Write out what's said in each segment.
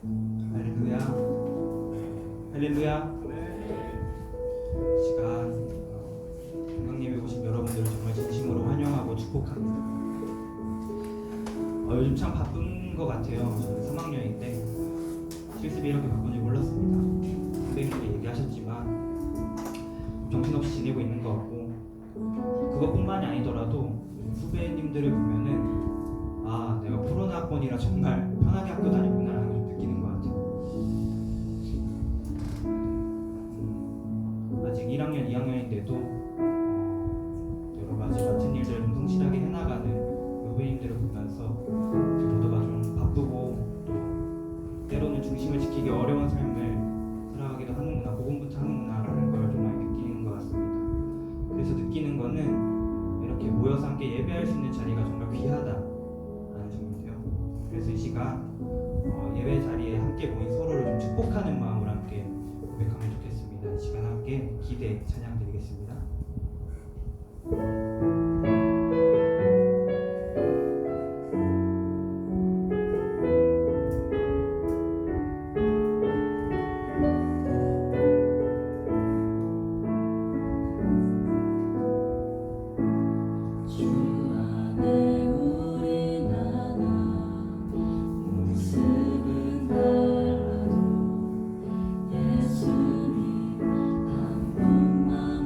할렐루야. 할렐루야. 시간 건강님에 오신 여러분들을 정말 진심으로 환영하고 축복합니다. 요즘 참 바쁜 것 같아요. 저는 3학년인데 실습이 이렇게 바쁜지 몰랐습니다. 선배님들이 얘기하셨지만 정신없이 지내고 있는 것 같고, 그것뿐만이 아니더라도 후배님들을 보면은 내가 코로나권이라 정말 편하게 학교 다니구나 라는 걸 좀 느끼는 것 같아요. 아직 1학년, 2학년인데도 여러 가지 같은 일들을 좀 성실하게 해나가는 후배님들을 보면서 모두가 좀 바쁘고 또 때로는 중심을 지키기 어려운 삶을 살아가기도 하는구나, 그것부터 하는구나 라는 걸 좀 많이 느끼는 것 같습니다. 그래서 느끼는 거는 이렇게 모여서 함께 예배할 수 있는 자리가 정말 귀하다, 그래서 이 시간 예배 자리에 함께 모인 서로를 좀 축복하는 마음으로 함께 고백하면 좋겠습니다. 이 시간 함께 기대 찬양 드리겠습니다. 예수님 한 분만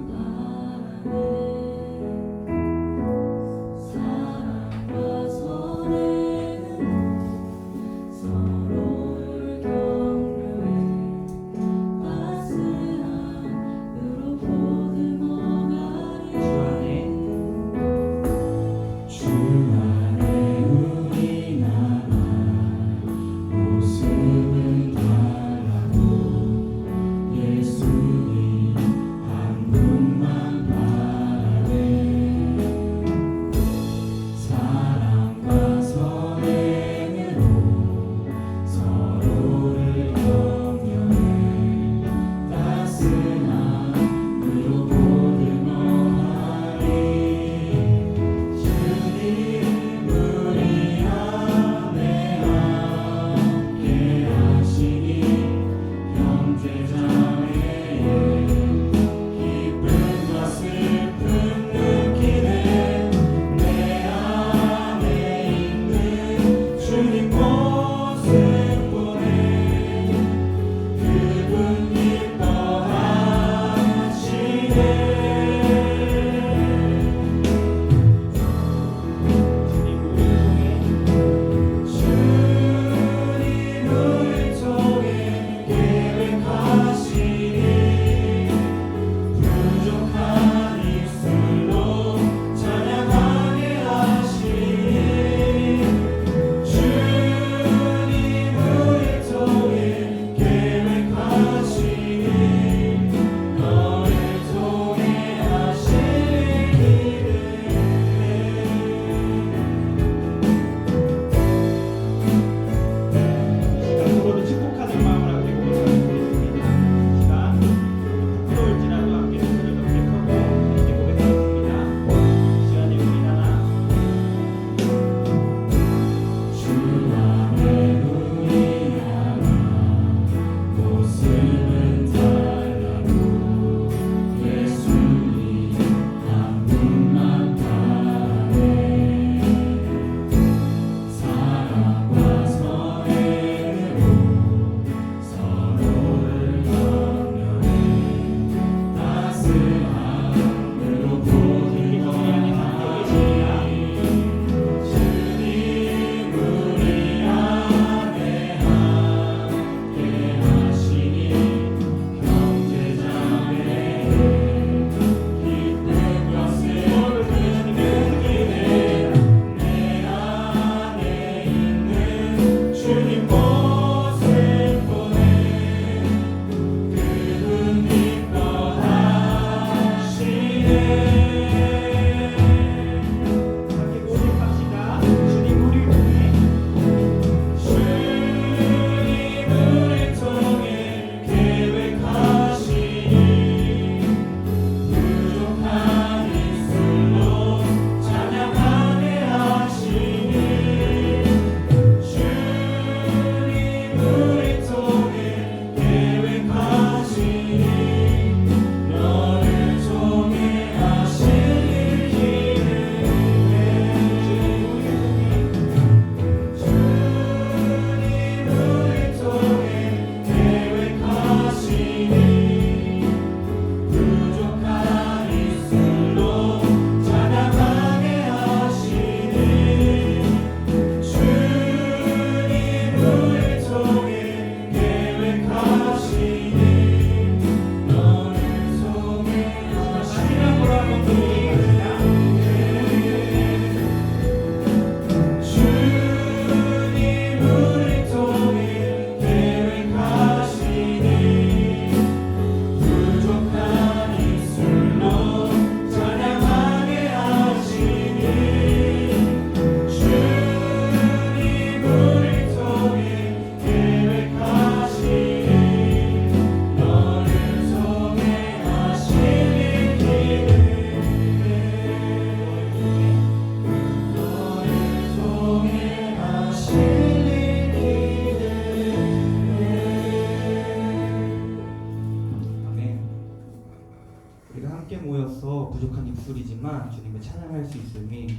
입술이지만 주님을 찬양할 수 있음이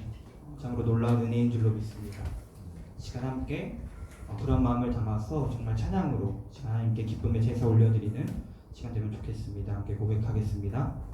참으로 놀라운 은혜인 줄로 믿습니다. 시간 함께 그런 마음을 담아서 정말 찬양으로 하나님께 기쁨의 제사 올려드리는 시간 되면 좋겠습니다. 함께 고백하겠습니다.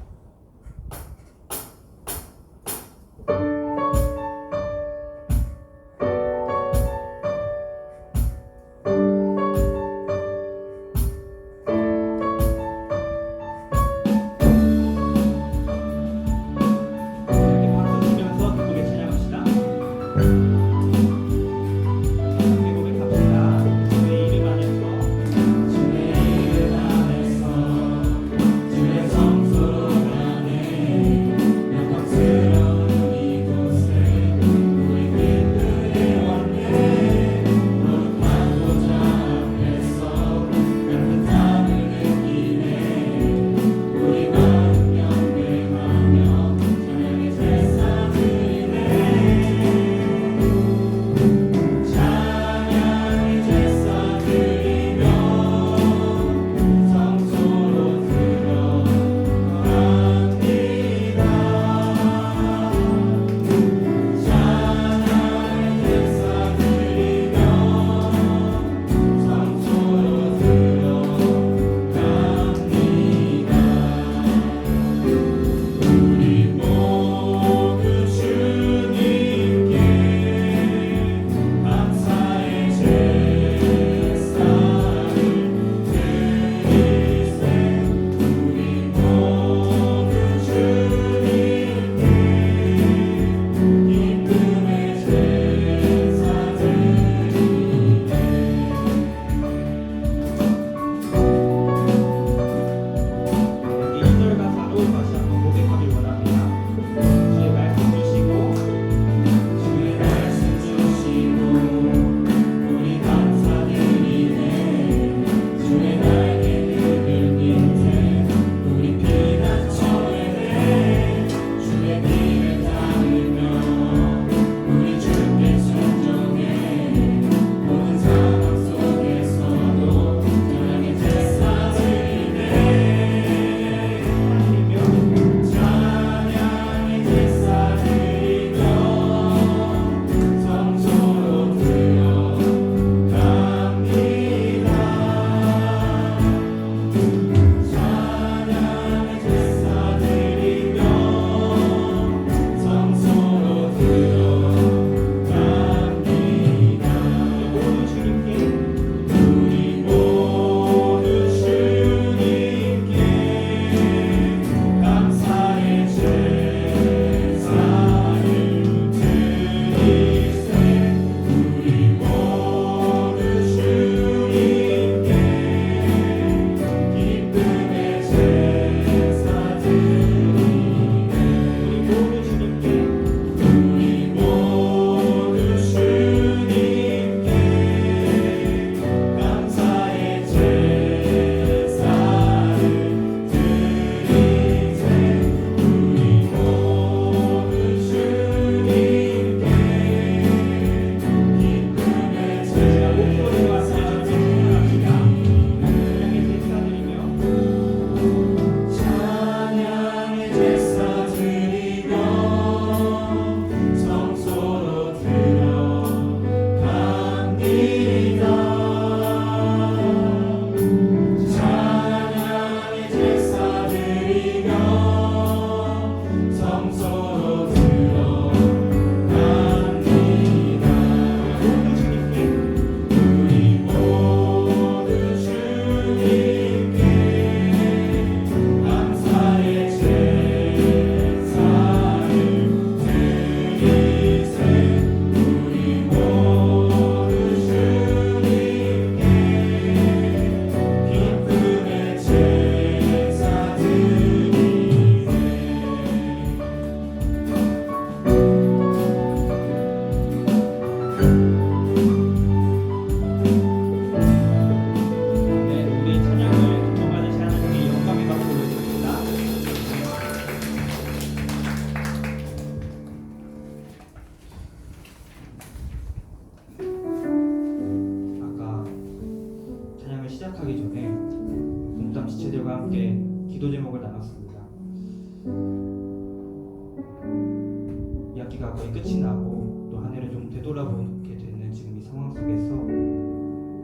학기가 거의 끝이 나고 또 한 해를 좀 되돌아보게 되는 지금 이 상황 속에서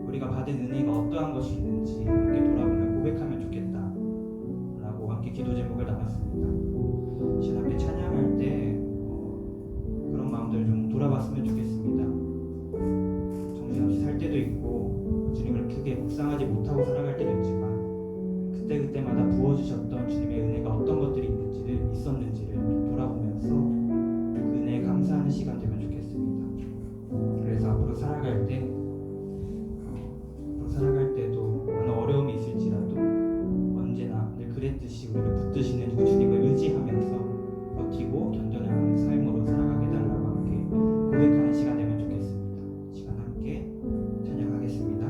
우리가 받은 은혜가 어떠한 것이 있는지 함께 돌아보며 고백하면 좋겠다라고 함께 기도 제목을 나눴습니다. 지금 함께 찬양할 때 그런 마음들을 좀 돌아봤으면 좋겠습니다. 정신없이 살 때도 있고 주님을 크게 묵상하지 못하고 살아갈 때도 있지만 그때그때마다 부어주셨던 주님의 은혜가 어떤 것들이 있었는지를 돌아보면서 그 은혜에 감사하는 시간 되면 좋겠습니다. 그래서 앞으로 살아갈 때도 어느 어려움이 있을지라도 언제나 늘 그랬듯이 우리를 붙드시는 그 주님을 의지하면서 버티고 견뎌나가는 삶으로 살아가게 달라고 함께 고백하는 시간 되면 좋겠습니다. 시간 함께 찬양하겠습니다.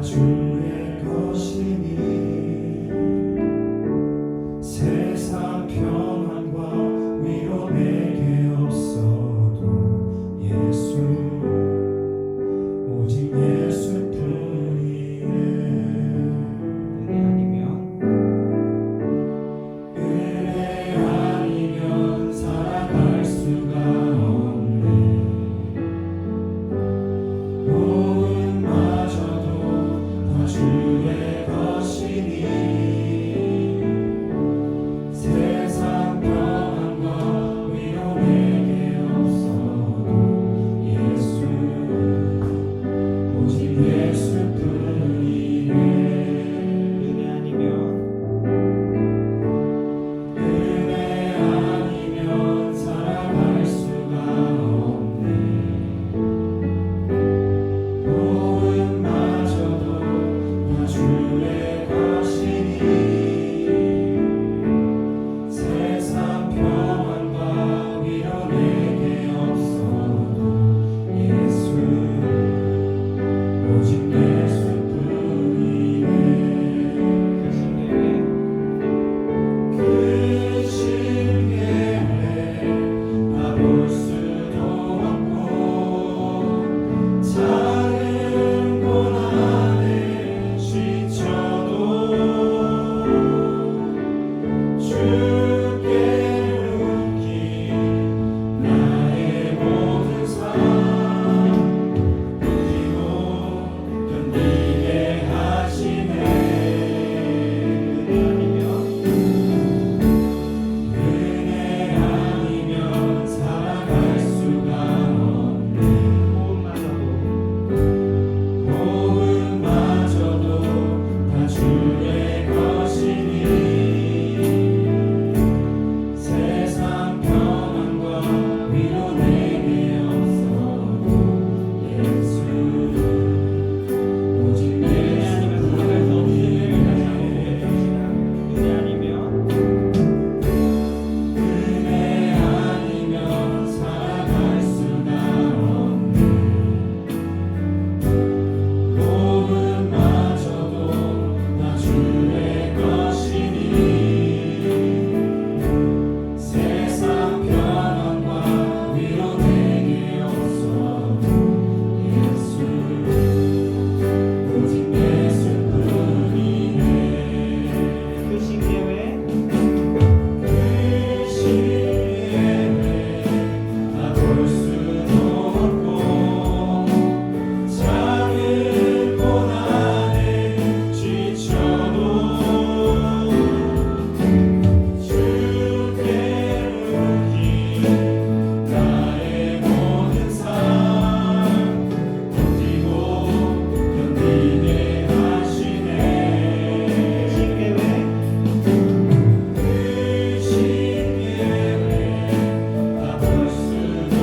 주의 것이니 세상 평안과 위로 내게 없어도 예수 오직 예수뿐이네. 은혜 아니면 살아갈 수가 없네. 주의 것이니 세상 평안과 위로 내게 없어도 예수 오직 예수뿐이네. 은혜 아니면 살아갈 수가 없네. 주의 것이니 세상 평안과 위로 내게 없어도 예수 오직 예수뿐이네. 그 신계획 다 볼 수도 없고 작은 고난에 지쳐도 주께 묻기 나의 모든 삶 버티고 견디게 하시네. 은혜 아니면 살아갈 수가 없네. 호흡마저도 다 주의 것이니 세상 평안과 위로 내게 없어도 예수 오직 예수뿐이네. 은혜 아니면 살아갈 수가 없네. 호흡마저도 다 주의 것이니 세상 평안과 위로 내게 없어도 예수 오직 예수뿐이네. 그 신계획 다 볼 수도 없고 작은 고난에 지쳐도 주께 묻기 나의 모든 삶 버티고 견디게 하시네. 그 신계획 다 볼 수도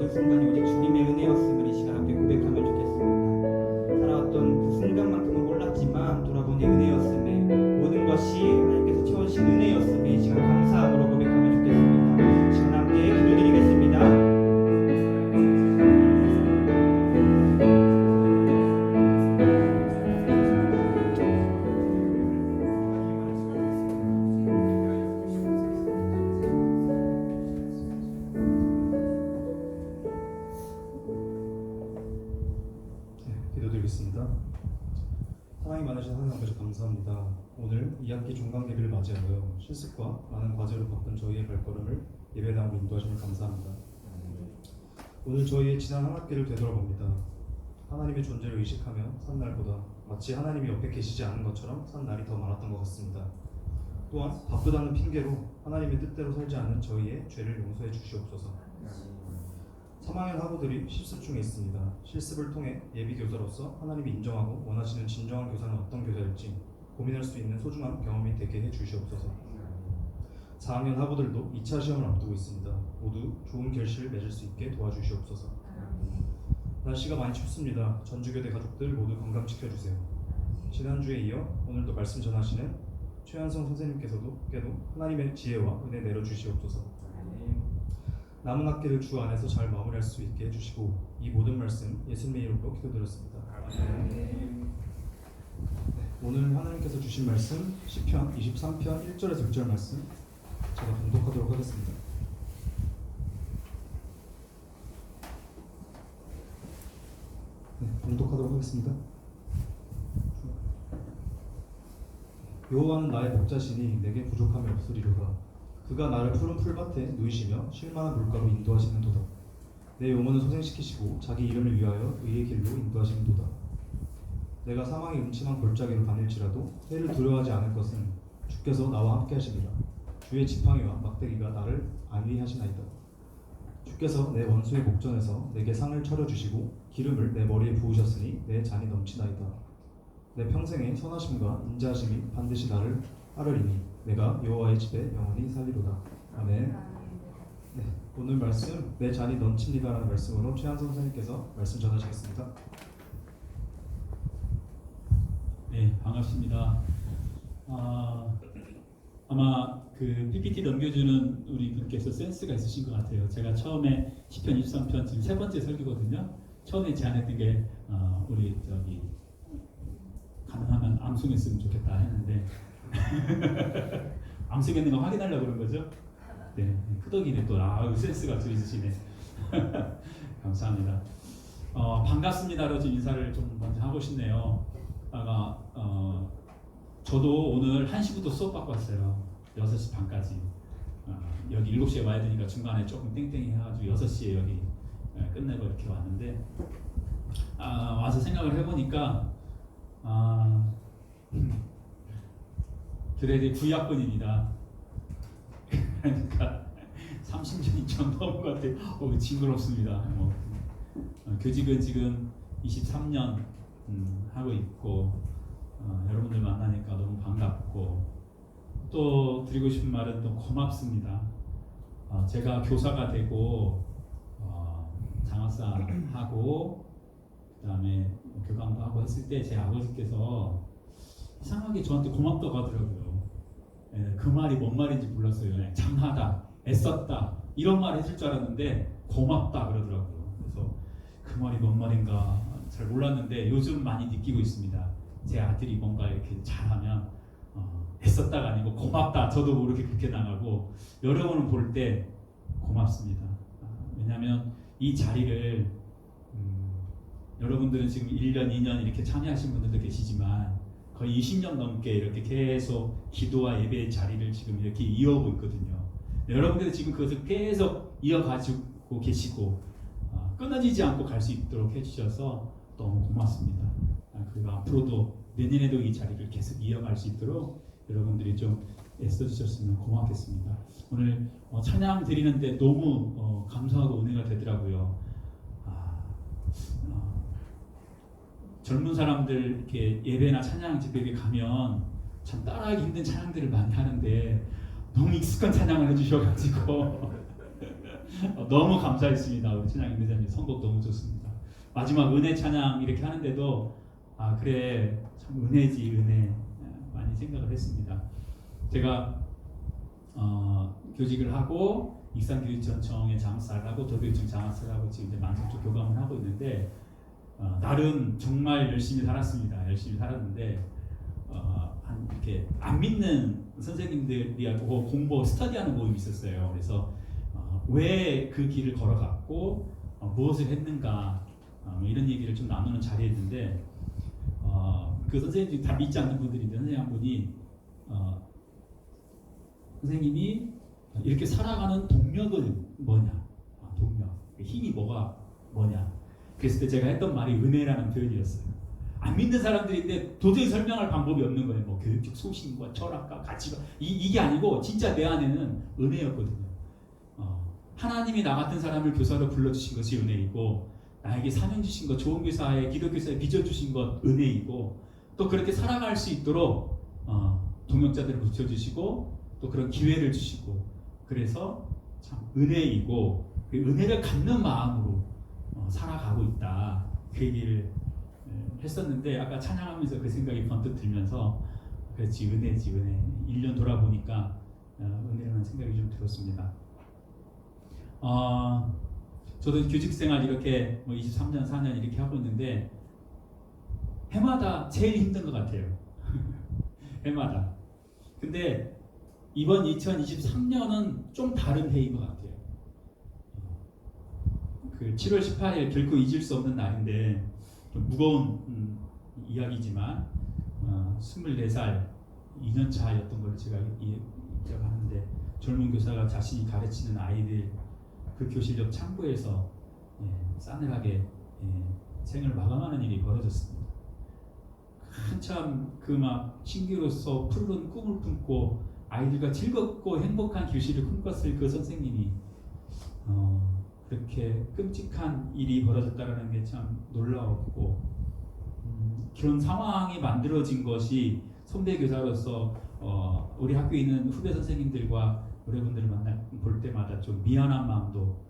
그 순간이 오직 주님의 은혜였음을 이 시간 함께 고백하면 좋겠습니다. 살아왔던 그 순간만큼은 몰랐지만 돌아보니 은혜였음에 모든 것이 하나님께서 채워주신 은혜였음에 이 시간 감사함으로 고백하면 좋겠습니다. 이 시간 함께 기도드리겠습니다. 기도드리겠습니다. 사랑이 많으신 하나님 아버지 감사합니다. 오늘 2학기 종강예배를 맞이하여 실습과 많은 과제로 바쁜 저희의 발걸음을 예배당으로 인도하시니 감사합니다. 오늘 저희의 지난 한 학기를 되돌아봅니다. 하나님의 존재를 의식하며 산 날보다 마치 하나님이 옆에 계시지 않은 것처럼 산 날이 더 많았던 것 같습니다. 또한 바쁘다는 핑계로 하나님의 뜻대로 살지 않는 저희의 죄를 용서해 주시옵소서. 3학년 학우들이 실습 중에 있습니다. 실습을 통해 예비교사로서 하나님이 인정하고 원하시는 진정한 교사는 어떤 교사일지 고민할 수 있는 소중한 경험이 되게 해 주시옵소서. 4학년 학우들도 2차 시험을 앞두고 있습니다. 모두 좋은 결실을 맺을 수 있게 도와주시옵소서. 날씨가 많이 춥습니다. 전주교대 가족들 모두 건강 지켜주세요. 지난주에 이어 오늘도 말씀 전하시는 최한성 선생님께서도 하나님의 지혜와 은혜 내려주시옵소서. 남은 학기를 주 안에서 잘 마무리할 수 있게 해주시고 이 모든 말씀 예수님의 이름으로 기도드렸습니다. 오늘 하나님께서 주신 말씀 시편 23편 1절에서 6절 말씀 제가 봉독하도록 하겠습니다. 봉독하도록 하겠습니다. 여호와는 나의 목자시니 내게 부족함이 없으리로다. 그가 나를 푸른 풀밭에 누이시며 쉴만한 물가로 인도하시는도다. 내 영혼을 소생시키시고 자기 이름을 위하여 의의 길로 인도하시는도다. 내가 사망의 음침한 골짜기로 다닐지라도 해를 두려워하지 않을 것은 주께서 나와 함께 하시리라. 주의 지팡이와 막대기가 나를 안위하시나이다. 주께서 내 원수의 목전에서 내게 상을 차려주시고 기름을 내 머리에 부으셨으니 내 잔이 넘치나이다. 내 평생의 선하심과 인자하심이 반드시 나를 따르리니 내가 여호와의 집에 영원히 살리로다. 아멘. 네, 오늘 말씀 내 잔이 넘칩니다라는 말씀으로 최한성 선생님께서 말씀 전하시겠습니다. 네, 반갑습니다. 아마 그 PPT 넘겨주는 우리 분께서 센스가 있으신 것 같아요. 제가 처음에 시편 23편 지금 세 번째 설교거든요. 처음에 제안했던 게 우리 가능하면 암송했으면 좋겠다 했는데 암송했는 거 확인하려고 그런 거죠? 네, 끄덕이네 또. 센스가 좀 있으시네. 감사합니다. 반갑습니다로 좀 인사를 좀 먼저 하고 싶네요. 저도 오늘 1시부터 수업 받고 왔어요. 6시 반까지. 여기 7시에 와야 되니까 중간에 조금 땡땡이 해가지고 6시에 여기 끝내고 이렇게 왔는데 와서 생각을 해보니까 그래 구약권입니다. 그러니까 30년이 좀 넘은 것 같아요. 징그럽습니다. 교직은 지금 23년 하고 있고 여러분들 만나니까 너무 반갑고 또 드리고 싶은 말은 또 고맙습니다. 제가 교사가 되고 장학사 하고 그다음에 교감도 하고 했을 때 제 아버지께서 이상하게 저한테 고맙다고 하더라고요. 그 말이 뭔 말인지 몰랐어요. 장하다, 애썼다 이런 말 해줄 줄 알았는데 고맙다 그러더라고요. 그래서 그 말이 뭔 말인가 잘 몰랐는데 요즘 많이 느끼고 있습니다. 제 아들이 뭔가 이렇게 잘하면 애썼다가 아니고 고맙다. 저도 모르게 그렇게 나가고 여러분을 볼 때 고맙습니다. 왜냐하면 이 자리를 여러분들은 지금 1년, 2년 이렇게 참여하신 분들도 계시지만 거의 20년 넘게 이렇게 계속 기도와 예배의 자리를 지금 이렇게 이어오고 있거든요. 여러분들은 지금 그것을 계속 이어가지고 계시고 끊어지지 않고 갈 수 있도록 해주셔서 너무 고맙습니다. 그리고 앞으로도 내년에도 이 자리를 계속 이어갈 수 있도록 여러분들이 좀 애써주셨으면 고맙겠습니다. 오늘 찬양 드리는데 너무 감사하고 은혜가 되더라고요. 젊은 사람들 이렇게 예배나 찬양 집회에 가면 참 따라하기 힘든 찬양들을 많이 하는데 너무 익숙한 찬양을 해주셔가지고 너무 감사했습니다. 우리 찬양 인도자님 선곡 너무 좋습니다. 마지막 은혜 찬양 이렇게 하는데도 아 그래 참 은혜지 은혜 많이 생각을 했습니다. 제가 교직을 하고 익산교육청에 장사를 하고 도교육청 장사를 하고 지금 이제 만성적 교감을 하고 있는데 나름 정말 열심히 살았습니다. 열심히 살았는데 한 이렇게 안 믿는 선생님들이하고 공부 스터디하는 모임이 있었어요. 그래서 왜 그 길을 걸어갔고 무엇을 했는가 이런 얘기를 좀 나누는 자리였는데 그 선생님들이 다 믿지 않는 분들인데 선생님 한 분이 선생님이 이렇게 살아가는 동력은 뭐냐? 동력, 힘이 뭐냐? 그랬을 때 제가 했던 말이 은혜라는 표현이었어요. 안 믿는 사람들인데 도저히 설명할 방법이 없는 거예요. 뭐 교육적 소신과 철학과 가치가 이게 아니고 진짜 내 안에는 은혜였거든요. 하나님이 나 같은 사람을 교사로 불러주신 것이 은혜이고 나에게 사명 주신 것, 좋은 교사에 기독교사에 빚어 주신 것 은혜이고 또 그렇게 살아갈 수 있도록 동역자들을 붙여주시고 또 그런 기회를 주시고 그래서 참 은혜이고 그 은혜를 갖는 마음으로 살아가고 있다 그 얘기를 했었는데 아까 찬양하면서 그 생각이 번뜩 들면서 그렇지 은혜지 은혜 1년 돌아보니까 은혜라는 생각이 좀 들었습니다. 저도 교직생활 이렇게 뭐 23년 4년 이렇게 하고 있는데 해마다 제일 힘든 것 같아요. 해마다. 근데 이번 2023년은 좀 다른 해인 것 같아요. 그 7월 18일 결코 잊을 수 없는 날인데 좀 무거운 이야기지만 24살 2년 차였던 걸 제가 기억하는데 젊은 교사가 자신이 가르치는 아이들 그 교실 옆 창고에서 싸늘하게 생을 마감하는 일이 벌어졌습니다. 한참 그 막 신규로서 푸른 꿈을 품고 아이들과 즐겁고 행복한 교실을 꿈꿨을 그 선생님이 그렇게 끔찍한 일이 벌어졌다는 게 참 놀라웠고 그런 상황이 만들어진 것이 선배 교사로서 우리 학교에 있는 후배 선생님들과 여러분들을 볼 때마다 좀 미안한 마음도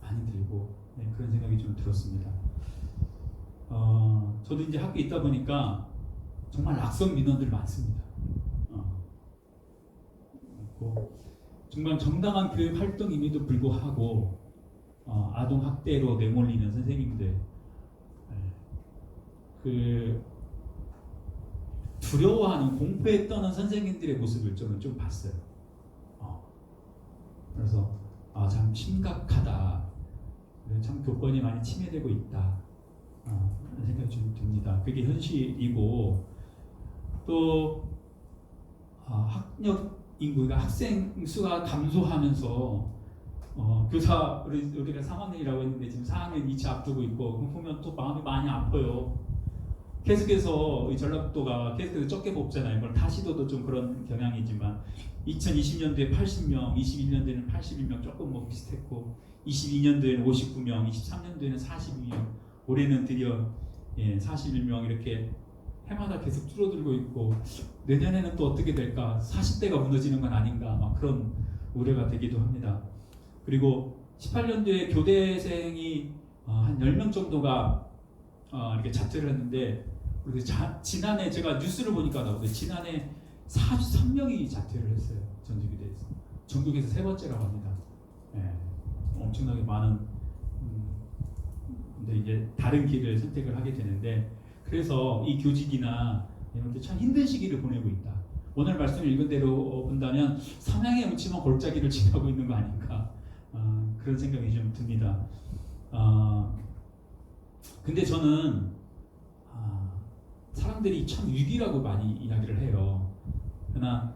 많이 들고 그런 생각이 좀 들었습니다. 저도 이제 학교에 있다 보니까 정말 낙선 민원들 많습니다. 정말 정당한 교육 활동임에도 불구하고 아동 학대로 내몰리는 선생님들, 그 두려워하는 공포에 떠는 선생님들의 모습을 저는 좀 봤어요. 그래서 참 심각하다. 참 교권이 많이 침해되고 있다. 그런 생각이 좀 듭니다. 그게 현실이고 또 학력 인구가 학생 수가 감소하면서 교사 우리가 3학년이라고 했는데 지금 4학년 2차 앞두고 있고 보면 또 마음이 많이 아파요. 계속해서 이 전라도가 계속해서 적게 뽑잖아요. 물론 다시도도 좀 그런 경향이지만 2020년도에 80명, 21년도에는 81명 조금 뭐 비슷했고 22년도에는 59명, 23년도에는 42명, 올해는 드디어 41명 이렇게 해마다 계속 줄어들고 있고 내년에는 또 어떻게 될까? 40대가 무너지는 건 아닌가? 막 그런 우려가 되기도 합니다. 그리고 18년도에 교대생이 한 10명 정도가 이렇게 자퇴를 했는데 그리고 지난해 제가 뉴스를 보니까 나오는데 지난해 43명이 자퇴를 했어요. 전주교대에서. 전국에서 세 번째라고 합니다. 엄청나게 많은 근데 이제 다른 길을 선택을 하게 되는데 그래서 이 교직이나 이런 게 참 힘든 시기를 보내고 있다. 오늘 말씀을 읽은 대로 본다면 사명의 묻지마 골짜기를 지나고 있는 거 아닌가 그런 생각이 좀 듭니다. 근데 저는 사람들이 참 위기라고 많이 이야기를 해요. 그러나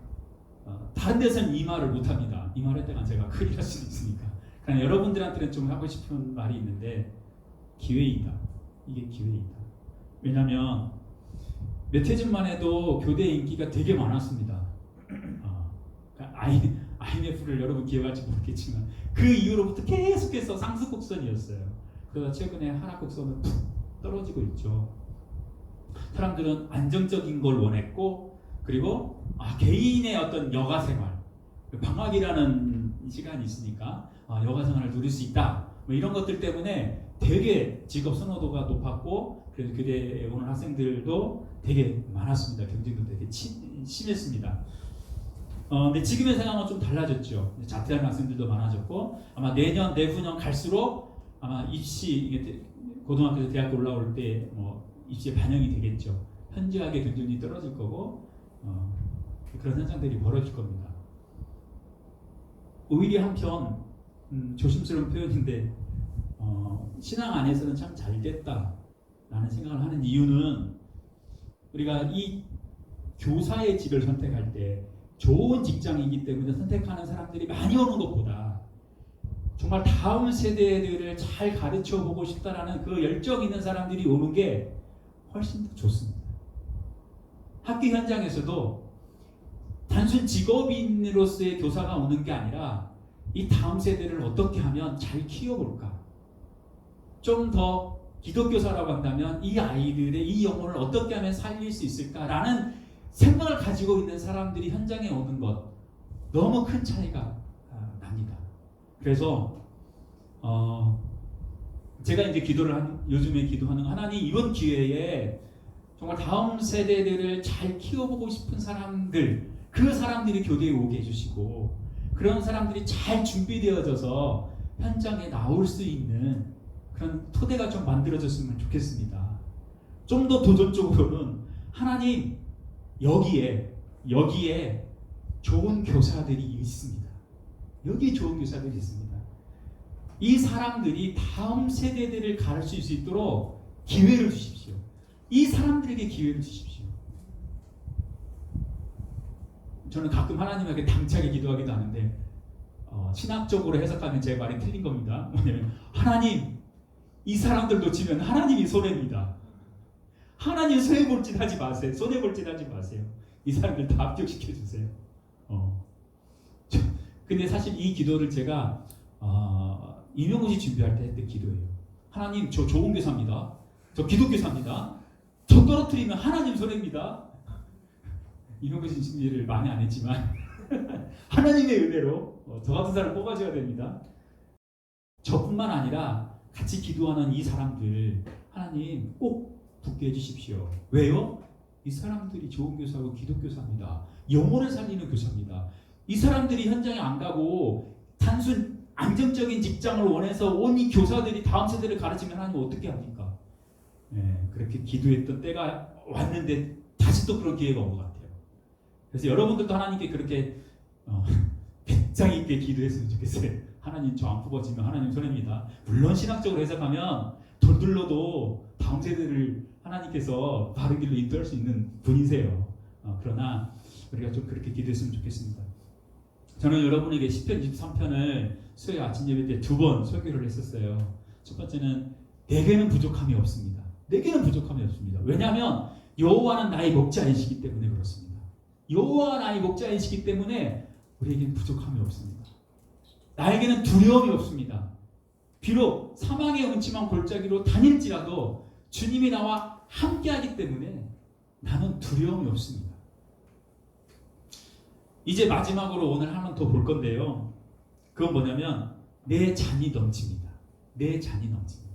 다른 데서는 이 말을 못합니다. 이 말할 때가 제가 큰일 날 수도 있으니까. 그러나 여러분들한테는 좀 하고 싶은 말이 있는데 기회이다. 이게 기회이다. 왜냐하면 몇 해 전만 해도 교대 인기가 되게 많았습니다. IMF를 여러분 기억할지 모르겠지만 그 이후로부터 계속해서 상승 곡선이었어요. 그러다 최근에 하락 곡선은 푹 떨어지고 있죠. 사람들은 안정적인 걸 원했고 그리고 개인의 어떤 여가 생활 방학이라는 시간이 있으니까 여가 생활을 누릴 수 있다. 뭐 이런 것들 때문에 되게 직업 선호도가 높았고, 그래서 교대에 오는 학생들도 되게 많았습니다. 경쟁도 되게 심했습니다. 근데 지금의 상황은 좀 달라졌죠. 자퇴하는 학생들도 많아졌고, 아마 내년, 내후년 갈수록 아마 입시, 이게 고등학교에서 대학교 올라올 때 입시에 반영이 되겠죠. 현저하게 경쟁률이 떨어질 거고, 그런 현상들이 벌어질 겁니다. 오히려 한편 조심스러운 표현인데 신앙 안에서는 참 잘 됐다라는 생각을 하는 이유는, 우리가 이 교사의 직을 선택할 때 좋은 직장이기 때문에 선택하는 사람들이 많이 오는 것보다 정말 다음 세대들을 잘 가르쳐 보고 싶다라는 그 열정 있는 사람들이 오는 게 훨씬 더 좋습니다. 학교 현장에서도 단순 직업인으로서의 교사가 오는 게 아니라 이 다음 세대를 어떻게 하면 잘 키워볼까, 좀 더 기독교사라고 한다면 이 아이들의 이 영혼을 어떻게 하면 살릴 수 있을까라는 생각을 가지고 있는 사람들이 현장에 오는 것, 너무 큰 차이가 납니다. 그래서 제가 이제 요즘에 기도하는, 하나님 이번 기회에 정말 다음 세대들을 잘 키워보고 싶은 사람들, 그 사람들이 교대에 오게 해주시고, 그런 사람들이 잘 준비되어져서 현장에 나올 수 있는 그런 토대가 좀 만들어졌으면 좋겠습니다. 좀 더 도전적으로는 하나님 여기에 좋은 교사들이 있습니다. 여기에 좋은 교사들이 있습니다. 이 사람들이 다음 세대들을 가르칠 수 있도록 기회를 주십시오. 이 사람들에게 기회를 주십시오. 저는 가끔 하나님에게 당차게 기도하기도 하는데 신학적으로 해석하면 제 말이 틀린 겁니다. 뭐냐면, 하나님 이 사람들 놓치면 하나님이 손해입니다. 하나님 손해볼짓 하지 마세요. 손해볼짓 하지 마세요. 이 사람들 다 합격시켜 주세요. 근데 사실 이 기도를 제가 임용고시 준비할 때 했던 기도예요. 하나님, 저 좋은 교사입니다. 저 기독교사입니다. 저 떨어뜨리면 하나님 손해입니다. 임용고시 준비를 많이 안 했지만 하나님의 은혜로 저 같은 사람 뽑아줘야 됩니다. 저뿐만 아니라 같이 기도하는 이 사람들, 하나님 꼭 붙게 해주십시오. 왜요? 이 사람들이 좋은 교사고 기독교사입니다. 영혼을 살리는 교사입니다. 이 사람들이 현장에 안 가고 단순 안정적인 직장을 원해서 온 이 교사들이 다음 세대를 가르치면 하나님 어떻게 합니까? 그렇게 기도했던 때가 왔는데 다시 또 그런 기회가 온 것 같아요. 그래서 여러분들도 하나님께 그렇게 배짱 있게 기도했으면 좋겠어요. 하나님 저 안 뽑아지면 하나님 손해입니다. 물론 신학적으로 해석하면 돌둘러도 다음 세대를 하나님께서 바른 길로 인도할 수 있는 분이세요. 그러나 우리가 좀 그렇게 기도했으면 좋겠습니다. 저는 여러분에게 시편 23편을 수요일 아침 예배 때 2번 설교를 했었어요. 첫 번째는 내게는 부족함이 없습니다. 내게는 부족함이 없습니다. 왜냐하면 여호와는 나의 목자이시기 때문에 그렇습니다. 여호와가 나의 목자이시기 때문에 우리에게는 부족함이 없습니다. 나에게는 두려움이 없습니다. 비록 사망의 음침한 골짜기로 다닐지라도 주님이 나와 함께하기 때문에 나는 두려움이 없습니다. 이제 마지막으로 오늘 하나 더 볼 건데요. 그건 뭐냐면 내 잔이 넘칩니다. 내 잔이 넘칩니다.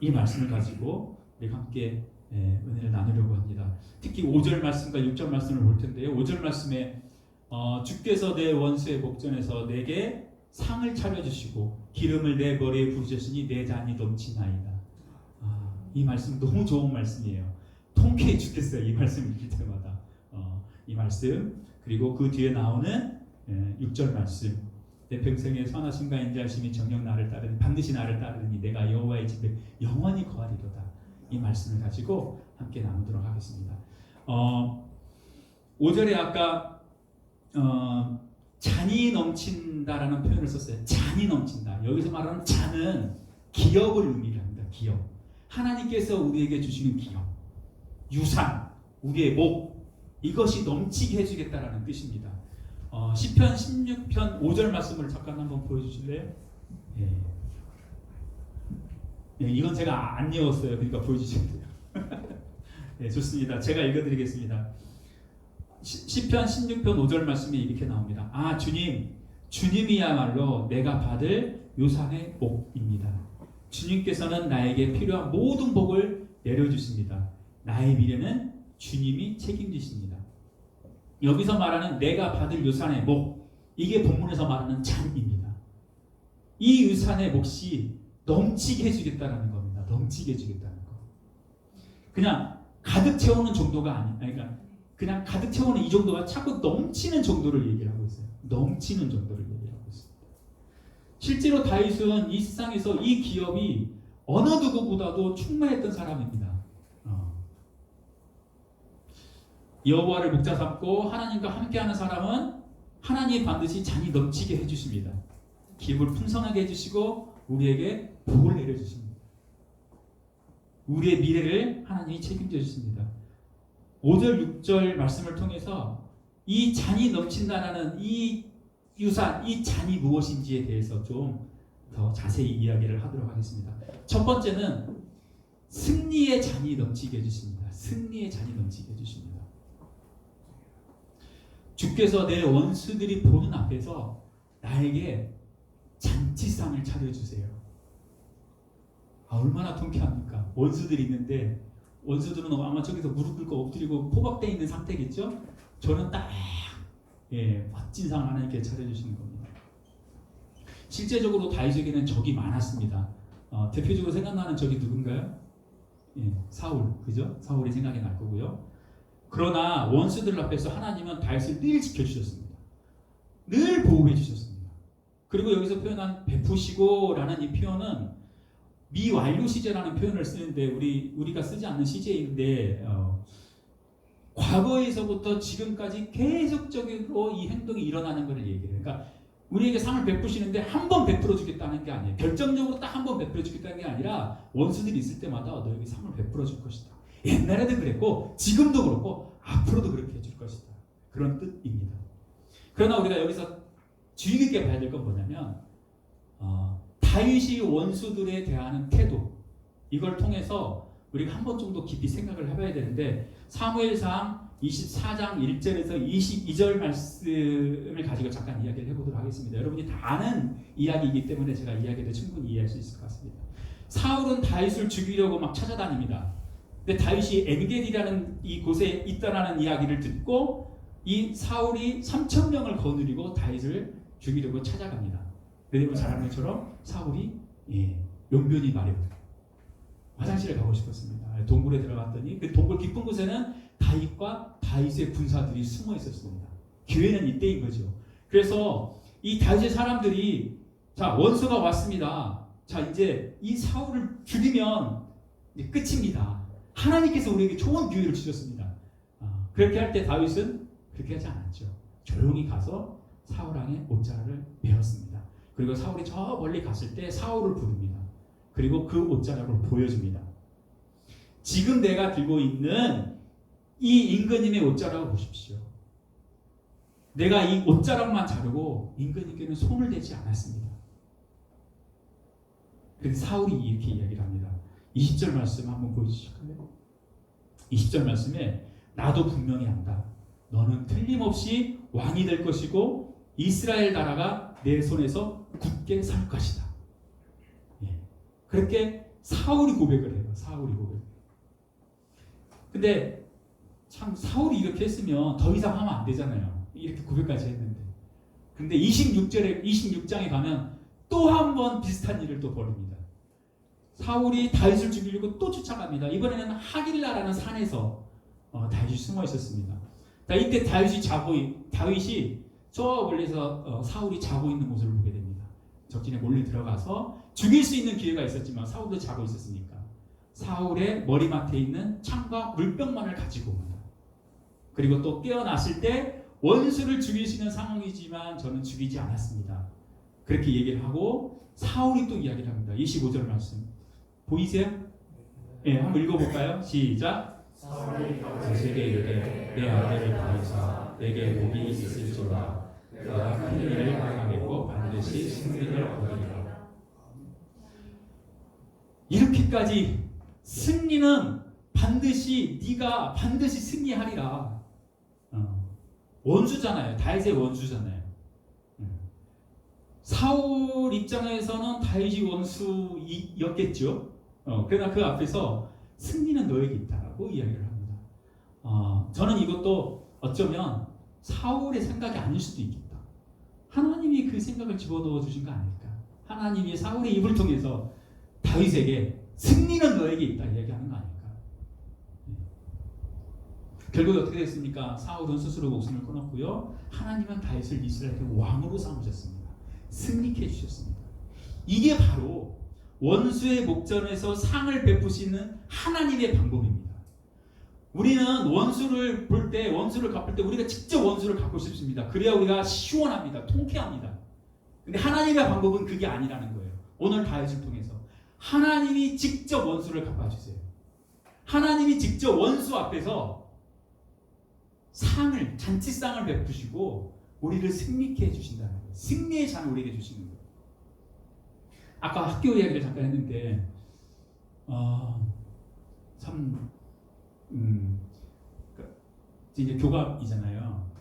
이 말씀을 가지고 우리가 함께 은혜를 나누려고 합니다. 특히 5절 말씀과 6절 말씀을 볼 텐데요. 5절 말씀에 주께서 내 원수의 복전에서 내게 상을 차려주시고 기름을 내 머리에 부으셨으니 내 잔이 넘치나이다. 이 말씀 너무 좋은 말씀이에요. 통쾌해 죽겠어요. 이 말씀 읽을 때마다. 이 말씀, 그리고 그 뒤에 나오는 6절 말씀, 내 평생에 선하심과 인자하심이 정녕 나를 따르니 반드시 나를 따르니 내가 여호와의 집에 영원히 거하리로다. 이 말씀을 가지고 함께 나누도록 하겠습니다. 5절에 아까 잔이 넘친다라는 표현을 썼어요. 잔이 넘친다. 여기서 말하는 잔은 기업을 의미합니다. 기업. 하나님께서 우리에게 주시는 기업, 유산, 우리의 목, 이것이 넘치게 해주겠다라는 뜻입니다. 시편 16편 5절 말씀을 잠깐 한번 보여주실래요? 이건 제가 안 외웠어요. 그러니까 보여주시면 돼요. 좋습니다. 제가 읽어드리겠습니다. 시편 16편 5절 말씀이 이렇게 나옵니다. 주님, 주님이야말로 내가 받을 요산의 복입니다. 주님께서는 나에게 필요한 모든 복을 내려주십니다. 나의 미래는 주님이 책임지십니다. 여기서 말하는 내가 받을 요산의 복, 이게 본문에서 말하는 잔입니다. 이 요산의 몫이 넘치게 해주겠다는 겁니다. 넘치게 해주겠다는 거. 그냥 가득 채우는 정도가 그러니까 그냥 가득 채우는 이 정도가 자꾸 넘치는 정도를 얘기를 하고 있어요. 넘치는 정도를 얘기하고 있습니다. 실제로 다윗은 이 세상에서 이 기업이 어느 누구보다도 충만했던 사람입니다. 여호와를 목자 삼고 하나님과 함께하는 사람은 하나님이 반드시 잔이 넘치게 해주십니다. 기업을 풍성하게 해주시고 우리에게 복을 내려주십니다. 우리의 미래를 하나님이 책임져 주십니다. 5절 6절 말씀을 통해서 이 잔이 넘친다라는 이 유산, 이 잔이 무엇인지에 대해서 좀 더 자세히 이야기를 하도록 하겠습니다. 첫 번째는 승리의 잔이 넘치게 해주십니다. 승리의 잔이 넘치게 해주십니다. 주께서 내 원수들이 보는 앞에서 나에게 잔치상을 차려주세요. 얼마나 통쾌합니까? 원수들이 있는데 원수들은 아마 저기서 무릎 꿇고 엎드리고 포박되어 있는 상태겠죠? 저는 딱 멋진 상을 하나님께 차려주시는 겁니다. 실제적으로 다윗에게는 적이 많았습니다. 대표적으로 생각나는 적이 누군가요? 사울, 그죠? 사울이 생각이 날 거고요. 그러나 원수들 앞에서 하나님은 다윗을 늘 지켜주셨습니다. 늘 보호해 주셨습니다. 그리고 여기서 표현한 베푸시고라는 이 표현은 미완료 시제라는 표현을 쓰는데 우리가 쓰지 않는 시제인데 과거에서부터 지금까지 계속적으로 이 행동이 일어나는 것을 얘기해요. 그러니까 우리에게 상을 베푸시는데 한 번 베풀어 주겠다는 게 아니에요. 결정적으로 딱 한 번 베풀어 주겠다는 게 아니라 원수들이 있을 때마다 너에게 상을 베풀어 줄 것이다. 옛날에도 그랬고 지금도 그렇고 앞으로도 그렇게 해줄 것이다. 그런 뜻입니다. 그러나 우리가 여기서 주의 깊게 봐야 될 건 뭐냐면 다윗이 원수들에 대하는 태도, 이걸 통해서 우리가 한 번 정도 깊이 생각을 해봐야 되는데 사무엘상 24장 1절에서 22절 말씀을 가지고 잠깐 이야기를 해보도록 하겠습니다. 여러분이 다 아는 이야기이기 때문에 제가 이야기를 충분히 이해할 수 있을 것 같습니다. 사울은 다윗을 죽이려고 막 찾아다닙니다. 근데 다윗이 엔게디라는 이 곳에 있다라는 이야기를 듣고 이 사울이 3,000명을 거느리고 다윗을 죽이려고 찾아갑니다. 여러분 잘 아는 것처럼 사울이 용변이 마련, 화장실에 가고 싶었습니다. 동굴에 들어갔더니 그 동굴 깊은 곳에는 다윗과 다윗의 군사들이 숨어 있었습니다. 기회는 이때인 거죠. 그래서 이 다윗의 사람들이 자 원수가 왔습니다. 자 이제 이 사울을 죽이면 이제 끝입니다. 하나님께서 우리에게 좋은 기회를 주셨습니다. 그렇게 할 때 다윗은 그렇게 하지 않았죠. 조용히 가서 사울 왕의 옷자락을 베었습니다. 그리고 사울이 저 멀리 갔을 때 사울을 부릅니다. 그리고 그 옷자락을 보여줍니다. 지금 내가 들고 있는 이 임금님의 옷자락을 보십시오. 내가 이 옷자락만 자르고 임금님께는 손을 대지 않았습니다. 그런데 사울이 이렇게 이야기를 합니다. 20절 말씀 한번 보여주실까요? 20절 말씀에 나도 분명히 안다. 너는 틀림없이 왕이 될 것이고 이스라엘 나라가 내 손에서 굳게 살 것이다. 그렇게 사울이 고백을 해요. 사울이 고백. 근데 참 사울이 이렇게 했으면 더 이상 하면 안 되잖아요. 이렇게 고백까지 했는데. 근데 26장에 가면 또 한 번 비슷한 일을 또 벌입니다. 사울이 다윗을 죽이려고 또 쫓아갑니다. 이번에는 하길라라는 산에서 다윗이 숨어 있었습니다. 이때 다윗이 저 멀리서 사울이 자고 있는 모습을 보게 됩니다. 적진에 몰래 들어가서 죽일 수 있는 기회가 있었지만 사울도 자고 있었으니까 사울의 머리맡에 있는 창과 물병만을 가지고 옵니다. 그리고 또 깨어났을 때 원수를 죽일 수 있는 상황이지만 저는 죽이지 않았습니다. 그렇게 얘기를 하고 사울이 또 이야기를 합니다. 25절 말씀 보이세요? 한번 읽어볼까요? 시작. 사울이 다윗에게 이르되 내 아들을 다윗아 내게 복이 있을지어다. 내가 큰 일을 행하겠고 반드시 승리를 얻으리라. 이렇게까지 승리는 네가 반드시 승리하리라. 원수잖아요. 다윗의 원수잖아요. 사울 입장에서는 다윗이 원수였겠죠. 그러나 그 앞에서 승리는 너에게 있다라고 이야기를 합니다. 저는 이것도 어쩌면 사울의 생각이 아닐 수도 있겠다. 하나님이 그 생각을 집어넣어 주신 거 아닐까? 하나님이 사울의 입을 통해서 다윗에게 승리는 너에게 있다 이야기하는 거 아닐까? 결국 어떻게 됐습니까? 사울은 스스로 목숨을 끊었고요. 하나님은 다윗을 이스라엘의 왕으로 삼으셨습니다. 승리케 해주셨습니다. 이게 바로 원수의 목전에서 상을 베푸시는 하나님의 방법입니다. 우리는 원수를 볼 때, 원수를 갚을 때 우리가 직접 원수를 갚고 싶습니다. 그래야 우리가 시원합니다. 통쾌합니다. 근데 하나님의 방법은 그게 아니라는 거예요. 오늘 다윗을 통해서 하나님이 직접 원수를 갚아주세요. 하나님이 직접 원수 앞에서 상을, 잔치상을 베푸시고 우리를 승리케 해주신다는 거예요. 승리의 잔을 우리에게 주시는 거예요. 아까 학교 이야기를 잠깐 했는데 이제 교갑이잖아요.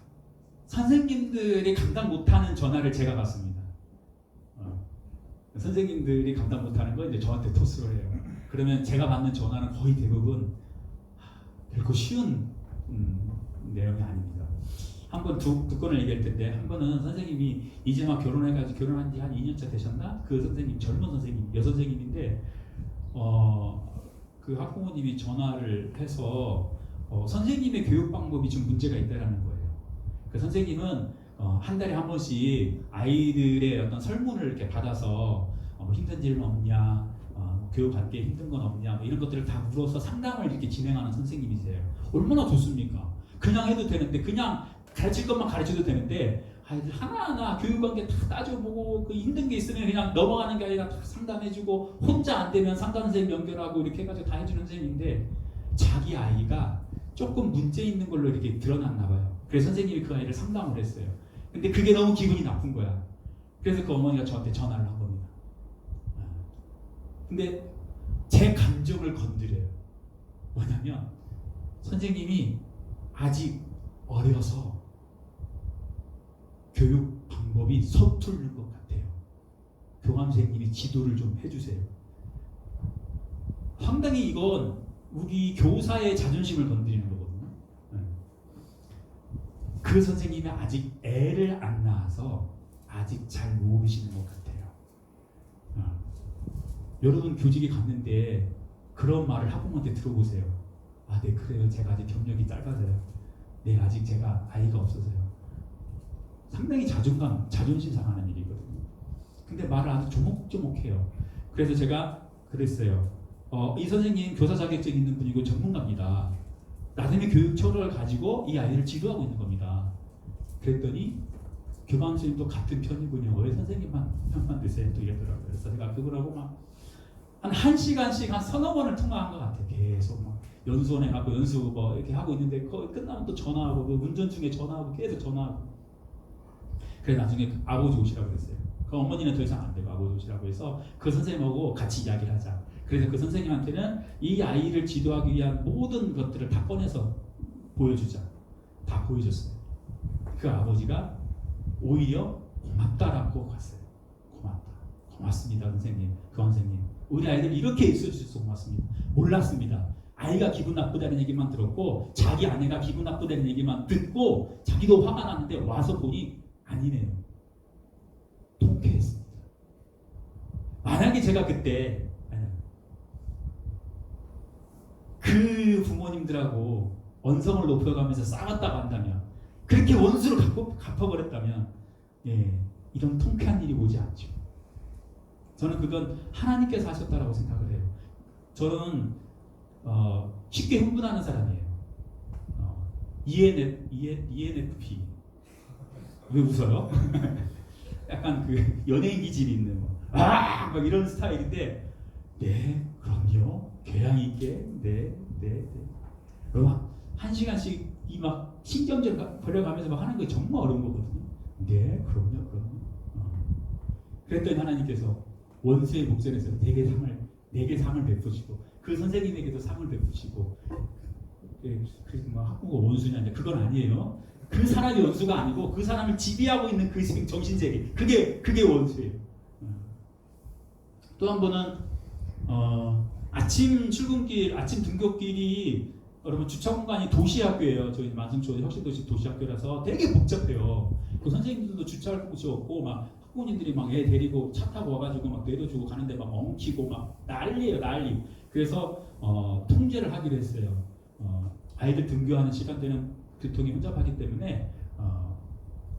선생님들이 감당 못하는 전화를 제가 받습니다. 선생님들이 감당 못하는 거 이제 저한테 토스를 해요. 그러면 제가 받는 전화는 거의 대부분 결코 쉬운 내용이 아닙니다. 한 번 두 건을 얘기할 텐데, 한 번은 선생님이 이제 막 결혼해가지고 결혼한 지 한 2년차 되셨나? 그 선생님 젊은 선생님, 여선생님인데 그 학부모님이 전화를 해서 선생님의 교육 방법이 좀 문제가 있다라는 거예요. 그 선생님은 한 달에 한 번씩 아이들의 어떤 설문을 이렇게 받아서 뭐 힘든 일 없냐, 교육할 게 힘든 건 없냐, 뭐 이런 것들을 다 물어서 상담을 이렇게 진행하는 선생님이세요. 얼마나 좋습니까? 그냥 해도 되는데, 그냥 가르칠 것만 가르쳐도 되는데, 아이들 하나하나 교육관계 다 따져보고 그 힘든 게 있으면 그냥 넘어가는 게 아니라 다 상담해주고, 혼자 안 되면 상담 선생님 연결하고 이렇게 해가지고 다 해주는 선생님인데, 자기 아이가 조금 문제 있는 걸로 이렇게 드러났나 봐요. 그래서 선생님이 그 아이를 상담을 했어요. 근데 그게 너무 기분이 나쁜 거야. 그래서 그 어머니가 저한테 전화를 한 겁니다. 근데 제 감정을 건드려요. 뭐냐면 선생님이 아직 어려서 교육 방법이 서투른 것 같아요. 교감 선생님이 지도를 좀 해주세요. 상당히 이건 우리 교사의 자존심을 건드리는 거거든요. 그 선생님이 아직 애를 안 낳아서 아직 잘 모르시는 것 같아요. 여러분 교직에 갔는데 그런 말을 학부모한테 들어보세요. 아, 네 그래요. 제가 아직 경력이 짧아서요. 네 아직 제가 아이가 없어서요. 상당히 자존심 상하는 일이거든요. 근데 말을 아주 조목조목해요. 그래서 제가 그랬어요. 이 선생님 교사 자격증 있는 분이고 전문가입니다. 나름의 교육 철학을 가지고 이 아이를 지도하고 있는 겁니다. 그랬더니 교감 선생님도 같은 편이군요. 왜 선생님만 편만 드세요? 또 이러더라고요. 그래서 제가 그거라고 막 한 1시간씩 한 서너 번을 통화한 것 같아요. 계속 막 연수원에 가고 연수 뭐 이렇게 하고 있는데 거의 끝나면 또 전화하고 그 운전 중에 전화하고 계속 전화하고. 그래서 나중에 그 아버지 오시라고 그랬어요. 그 어머니는 더 이상 안 되고 아버지 오시라고 해서 그 선생님하고 같이 이야기를 하자. 그래서 그 선생님한테는 이 아이를 지도하기 위한 모든 것들을 다 꺼내서 보여주자. 다 보여줬어요. 그 아버지가 오히려 고맙다라고 갔어요. 고맙습니다 선생님. 그 선생님 우리 아이들 이렇게 있어주셔서 고맙습니다. 몰랐습니다. 아이가 기분 나쁘다는 얘기만 들었고 자기 아내가 기분 나쁘다는 얘기만 듣고 자기도 화가 났는데 와서 보니 아니네요. 통쾌했습니다. 만약에 제가 그때 그 부모님들하고 언성을 높여가면서 싸웠다고 한다면, 그렇게 원수를 갚아버렸다면, 이런 통쾌한 일이 오지 않죠. 저는 그건 하나님께서 하셨다라고 생각을 해요. 저는 쉽게 흥분하는 사람이에요. ENFP. 왜 웃어요? 약간 그 연예인 기질이 있는 막 이런 스타일인데, 네 그럼요 교양 있게 네. 막 1시간씩 이 막 신경질 버려가면서 막 하는 거 정말 어려운 거거든요. 네 그럼요. 그랬더니 하나님께서 원수의 목전에서 내게 상을 베푸시고 그 선생님에게도 상을 베푸시고, 그래서 막 학부모가 원수냐, 그건 아니에요. 그 사람이 원수가 아니고 그 사람을 지배하고 있는 그 정신세계, 그게 원수예요. 또 한 번은 아침 출근길, 아침 등굣길이 여러분 주차 공간이 도시학교예요. 저희 만성초 혁신도시 도시학교라서 되게 복잡해요. 그 선생님들도 주차할 곳이 없고 막 학부모님들이 막 애 데리고 차 타고 와가지고 막 내려주고 가는데 막 엉키고 막 난리예요, 난리. 그래서 통제를 하기로 했어요. 아이들 등교하는 시간대는 교통이 혼잡하기 때문에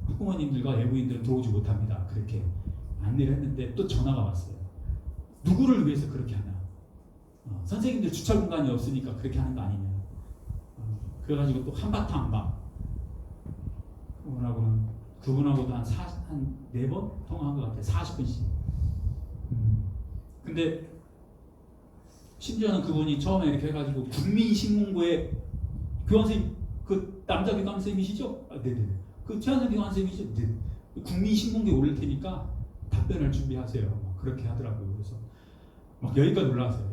학부모님들과 외부인들은 들어오지 못합니다. 그렇게 안내를 했는데 또 전화가 왔어요. 누구를 위해서 그렇게 하나? 선생님들 주차 공간이 없으니까 그렇게 하는 거 아니냐? 그래가지고 또 한바탕 막 그분하고도 한 4번 통화한 것 같아요. 40분씩. 근데 심지어는 그분이 처음에 이렇게 해가지고 국민신문고에 교환선생님, 그 남자 교환선생님이시죠? 네네. 그 최한선 교환선생님이시죠? 네. 국민신문고에 올릴 테니까 답변을 준비하세요. 막 그렇게 하더라고요. 그래서 막 여기까지 올라왔어요.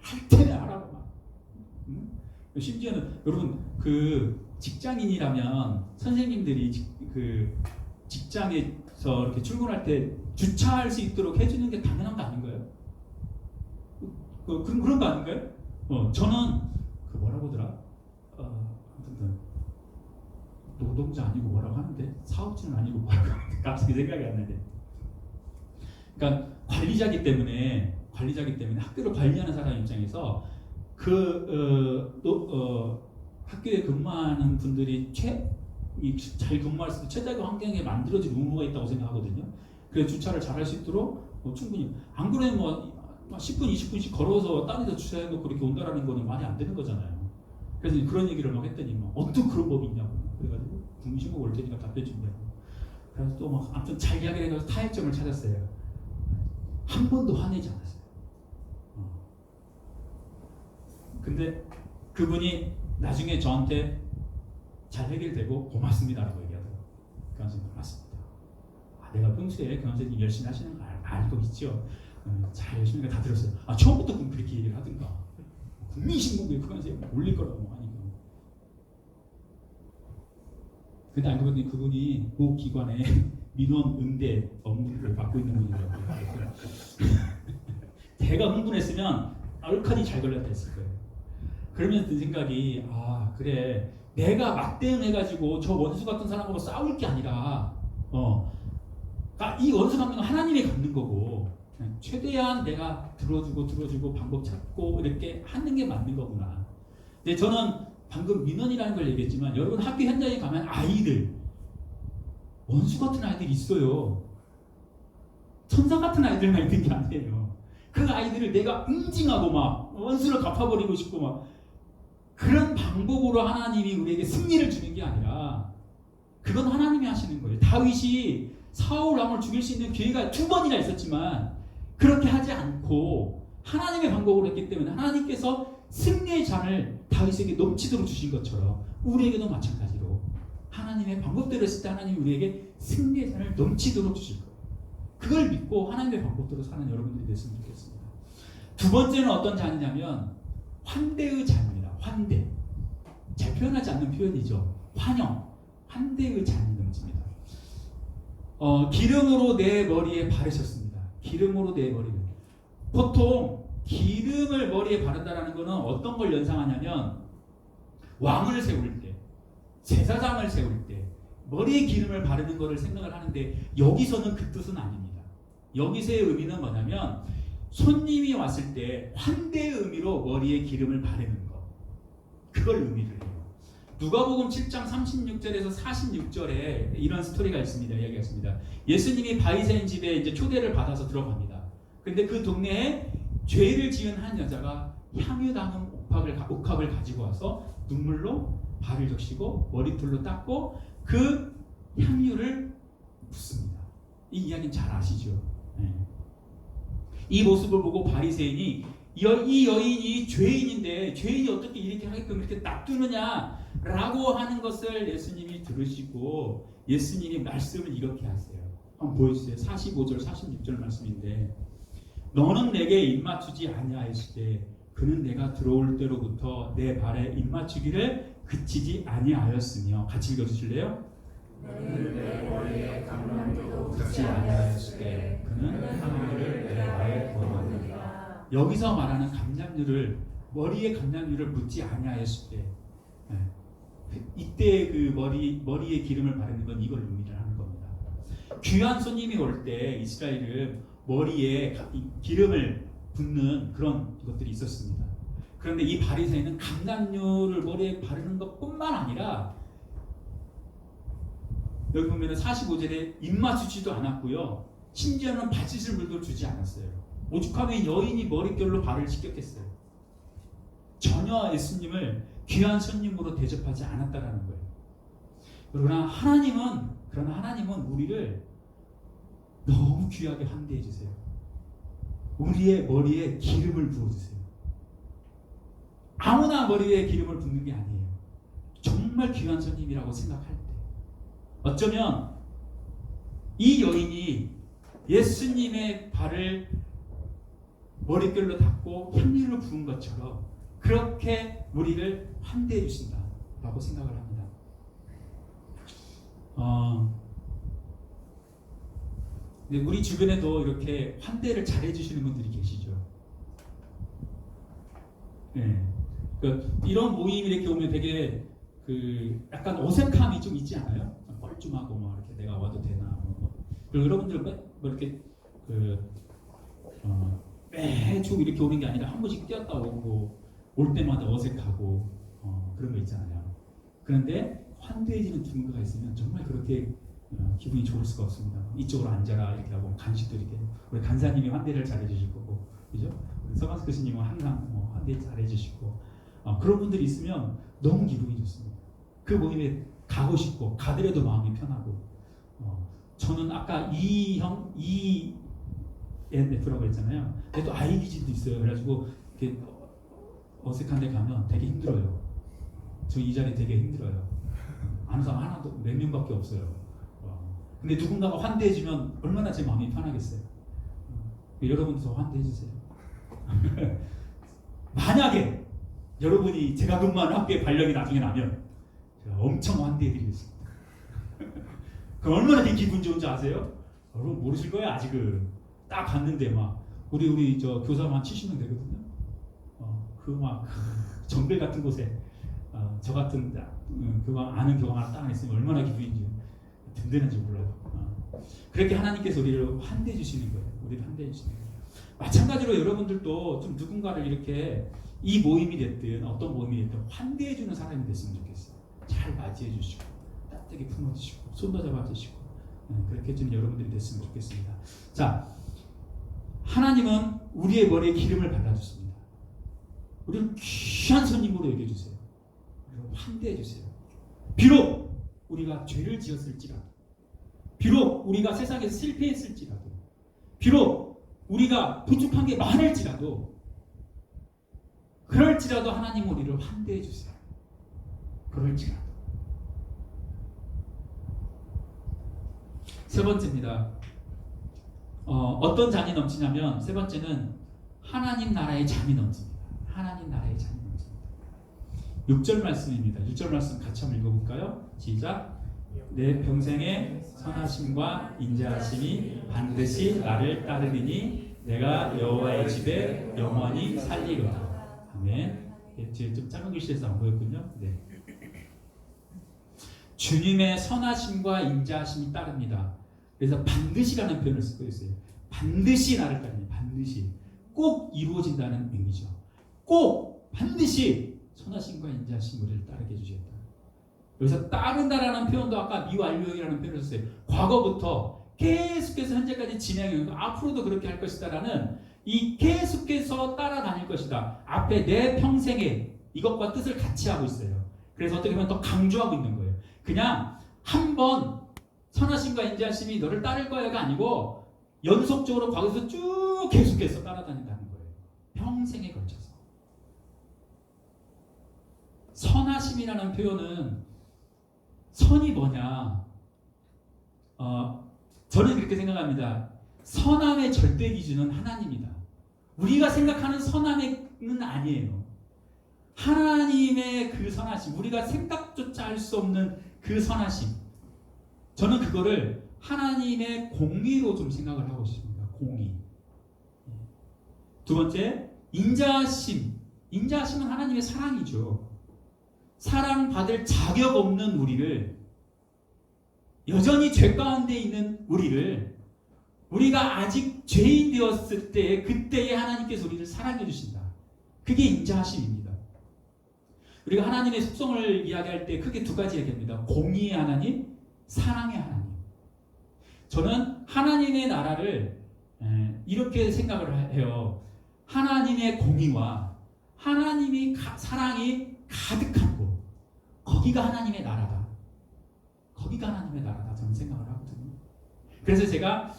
할 테면 하라고 막. 심지어는 여러분 그 직장인이라면 선생님들이 그 직장에서 이렇게 출근할 때 주차할 수 있도록 해주는 게 당연한 거 아닌가요? 그런 거 아닌가요? 저는 그 뭐라고 하더라? 아무튼 노동자 아니고 뭐라고 하는데 사업주는 아니고 뭐라고 하는데 갑자기 생각이 안 나는데. 그러니까 관리자기 때문에 학교를 관리하는 사람 입장에서 학교에 근무하는 분들이 잘 근무할 수 있는 최적의 환경에 만들어진 의무가 있다고 생각하거든요. 그래서 주차를 잘 할 수 있도록 충분히 안 그러면 뭐 10분, 20분씩 걸어서 딴 데서 주차해놓고 그렇게 온다라는 거는 말이 안 되는 거잖아요. 그래서 그런 얘기를 막 했더니 막 어떤 그런 법이 있냐고. 그래가지고 국민신고 올 테니까 답변 준비하고. 그래서 또 막 아무튼 잘 이야기를 해서 타협점을 찾았어요. 한 번도 화내지 않았어요. 근데 그분이 나중에 저한테 잘 해결되고 고맙습니다라고 얘기하더라고요. 교환선생님 고맙습니다. 내가 평소에 교환선생님 열심히 하시는 거 알고 있죠. 잘 열심히 다 들었어요. 처음부터 그럼 그렇게 얘기를 하든가. 국민신문고에 교환선생님 올릴 거라고 하니까. 근데 알고 보니 그분이 그 기관에 민원 응대 업무를 맡고 있는 분이더라고요. 대가 흥분했으면 얼큰이 잘 걸렸다 했을 거예요. 그러면서 든 생각이 그래 내가 맞대응해가지고 저 원수 같은 사람하고 싸울 게 아니라 이 원수 갚는 건 하나님이 갚는 거고 최대한 내가 들어주고 방법 찾고 이렇게 하는 게 맞는 거구나. 근데 저는 방금 민원이라는 걸 얘기했지만 여러분 학교 현장에 가면 아이들 원수 같은 아이들이 있어요. 천사 같은 아이들만 있는 게 아니에요. 그 아이들을 내가 응징하고 막 원수를 갚아버리고 싶고 막 그런 방법으로 하나님이 우리에게 승리를 주는 게 아니라 그건 하나님이 하시는 거예요. 다윗이 사울 왕을 죽일 수 있는 기회가 2번이나 있었지만 그렇게 하지 않고 하나님의 방법으로 했기 때문에 하나님께서 승리의 잔을 다윗에게 넘치도록 주신 것처럼 우리에게도 마찬가지로 하나님의 방법대로 했을 때 하나님이 우리에게 승리의 잔을 넘치도록 주실 거예요. 그걸 믿고 하나님의 방법대로 사는 여러분들이 됐으면 좋겠습니다. 두 번째는 어떤 잔이냐면 환대의 잔입니다. 환대. 잘 표현하지 않는 표현이죠. 환대의 잔이 넘칩니다. 기름으로 내 머리에 바르셨습니다. 기름으로 내 머리를. 보통 기름을 머리에 바른다라는 것은 어떤 걸 연상하냐면 왕을 세울 때, 제사장을 세울 때 머리에 기름을 바르는 것을 생각을 하는데 여기서는 그 뜻은 아닙니다. 여기서의 의미는 뭐냐면 손님이 왔을 때 환대의 의미로 머리에 기름을 바르는 것. 그걸 의미를 해요. 누가복음 7장 36절에서 46절에 이런 스토리가 있습니다. 이야기가 있습니다. 예수님이 바리새인 집에 이제 초대를 받아서 들어갑니다. 근데 그 동네에 죄를 지은 한 여자가 향유 담은 옥합을 가지고 와서 눈물로 발을 적시고 머리털로 닦고 그 향유를 붓습니다. 이 이야기는 잘 아시죠? 네. 이 모습을 보고 바리새인이 이 여인이 죄인인데 죄인이 어떻게 이렇게 하게끔 이렇게 놔두느냐라고 하는 것을 예수님이 들으시고 예수님이 말씀을 이렇게 하세요. 한번 보여주세요. 45절 46절 말씀인데 너는 내게 입맞추지 아니하였을 때 그는 내가 들어올 때로부터 내 발에 입맞추기를 그치지 아니하였으며 같이 읽어주실래요? 내 머리에 감람주도 붙지 아니하였을 때 그는 향유를 내 발에 부었느니라. 여기서 말하는 감람유를 머리에 감람유를 묻지 아니하였을 때 이때 그 머리에 기름을 바르는 건 이걸 의미를 하는 겁니다. 귀한 손님이 올 때 이스라엘은 머리에 기름을 붓는 그런 것들이 있었습니다. 그런데 이 바리새인은 감람유를 머리에 바르는 것뿐만 아니라 여기 보면은 45절에 입맞추지도 않았고요. 심지어는 받치실 물도 주지 않았어요. 오죽하면 여인이 머릿결로 발을 씻겼겠어요. 전혀 예수님을 귀한 손님으로 대접하지 않았다라는 거예요. 그러나 하나님은 우리를 너무 귀하게 환대해 주세요. 우리의 머리에 기름을 부어 주세요. 아무나 머리에 기름을 붓는 게 아니에요. 정말 귀한 손님이라고 생각할 때, 어쩌면 이 여인이 예수님의 발을 머릿결로 닦고 향유를 부은 것처럼 그렇게 우리를 환대해 주신다라고 생각을 합니다. 근데 우리 주변에도 이렇게 환대를 잘해 주시는 분들이 계시죠. 네. 그러니까 이런 모임 이렇게 오면 되게 그 약간 어색함이 좀 있지 않아요? 뻘쭘하고 뭐 이렇게 내가 와도 되나 뭐. 그리고 여러분들 뭐 이렇게 매주 이렇게 오는 게 아니라 한 번씩 뛰었다 오고 올 때마다 어색하고 그런 거 있잖아요. 그런데 환대해지는 누군가가 있으면 정말 그렇게 기분이 좋을 수가 없습니다. 이쪽으로 앉아라 이렇게 하고 간식도 이렇게 우리 간사님이 환대를 잘해 주실 거고, 그죠? 우리 서가스 교수님은 항상 환대 잘해 주시고 그런 분들이 있으면 너무 기분이 좋습니다. 그 모임에 가고 싶고 가더라도 마음이 편하고 저는 아까 ENF라고 했잖아요. 근데 또 IBG도 있어요. 그래가지고 이렇게 어색한 데 가면 되게 힘들어요. 저 이 자리 되게 힘들어요. 아는 사람 하나도 몇 명밖에 없어요. 근데 누군가가 환대해주면 얼마나 제 마음이 편하겠어요. 여러분도 환대해주세요. 만약에 여러분이 제가 근무하는 학교에 발령이 나중에 나면 제가 엄청 환대해드리겠습니다. 그럼 얼마나 되게 기분 좋은지 아세요? 여러분 모르실 거예요. 아직은 딱 갔는데 막 우리 저 교사만 70명 되거든요. 그 막 정글 같은 곳에 저 같은 교감 아는 교감 하나 딱 있으면 얼마나 기분인지 든든한지 몰라요. 그렇게 하나님께서 우리를 환대해 주시는 거예요. 우리를 환대해 주시는 거예요. 마찬가지로 여러분들도 좀 누군가를 이렇게 이 모임이 됐든 어떤 모임이 됐든 환대해 주는 사람이 됐으면 좋겠어요. 잘 맞이해 주시고 따뜻하게 품어주시고 손도 잡아주시고 그렇게 해주는 여러분들이 됐으면 좋겠습니다. 자, 하나님은 우리의 머리에 기름을 발라주십니다. 우리를 귀한 손님으로 여겨주세요. 우리를 환대해주세요. 비록 우리가 죄를 지었을지라도, 비록 우리가 세상에서 실패했을지라도, 비록 우리가 부족한 게 많을지라도, 그럴지라도 하나님 우리를 환대해주세요. 그럴지라도. 세 번째입니다. 어떤 잔이 넘치냐면, 세 번째는 하나님 나라의 잠이 넘칩니다. 하나님 나라의 잠이 넘칩니다. 6절 말씀입니다. 6절 말씀 같이 한번 읽어볼까요? 시작. 내 평생의 선하심과 인자하심이 반드시 나를 따르리니 내가 여호와의 집에 영원히 살리로다. 아멘. 뒤에 좀 작은 글씨에서 안 보였군요. 네. 주님의 선하심과 인자하심이 따릅니다. 그래서 반드시라는 표현을 쓰고 있어요. 반드시 나를 따릅니다. 반드시. 꼭 이루어진다는 의미죠. 꼭 반드시 선하심과 인자하심 우리를 따르게 해주셨다. 여기서 따른다라는 표현도 아까 미완료이라는 표현을 썼어요. 과거부터 계속해서 현재까지 진행하고 앞으로도 그렇게 할 것이다라는 이 계속해서 따라다닐 것이다. 앞에 내 평생에 이것과 뜻을 같이 하고 있어요. 그래서 어떻게 보면 더 강조하고 있는 거예요. 그냥 한번 선하심과 인자하심이 너를 따를 거야가 아니고 연속적으로 과거에서 쭉 계속해서 따라다닌다는 거예요. 평생에 걸쳐서. 선하심이라는 표현은 선이 뭐냐? 저는 그렇게 생각합니다. 선함의 절대 기준은 하나님이다. 우리가 생각하는 선함은 아니에요. 하나님의 그 선하심, 우리가 생각조차 할 수 없는 그 선하심, 저는 그거를 하나님의 공의로 좀 생각을 하고 싶습니다. 공의. 두 번째, 인자하심. 인자하심은 하나님의 사랑이죠. 사랑받을 자격 없는 우리를, 여전히 죄 가운데 있는 우리를, 우리가 아직 죄인 되었을 때 그때에 하나님께서 우리를 사랑해 주신다. 그게 인자하심입니다. 우리가 하나님의 속성을 이야기할 때 크게 두 가지 얘기합니다. 공의의 하나님, 사랑의 하나님. 저는 하나님의 나라를 이렇게 생각을 해요. 하나님의 공의와 하나님의 사랑이 가득한 곳, 거기가 하나님의 나라다. 거기가 하나님의 나라다. 저는 생각을 하거든요. 그래서 제가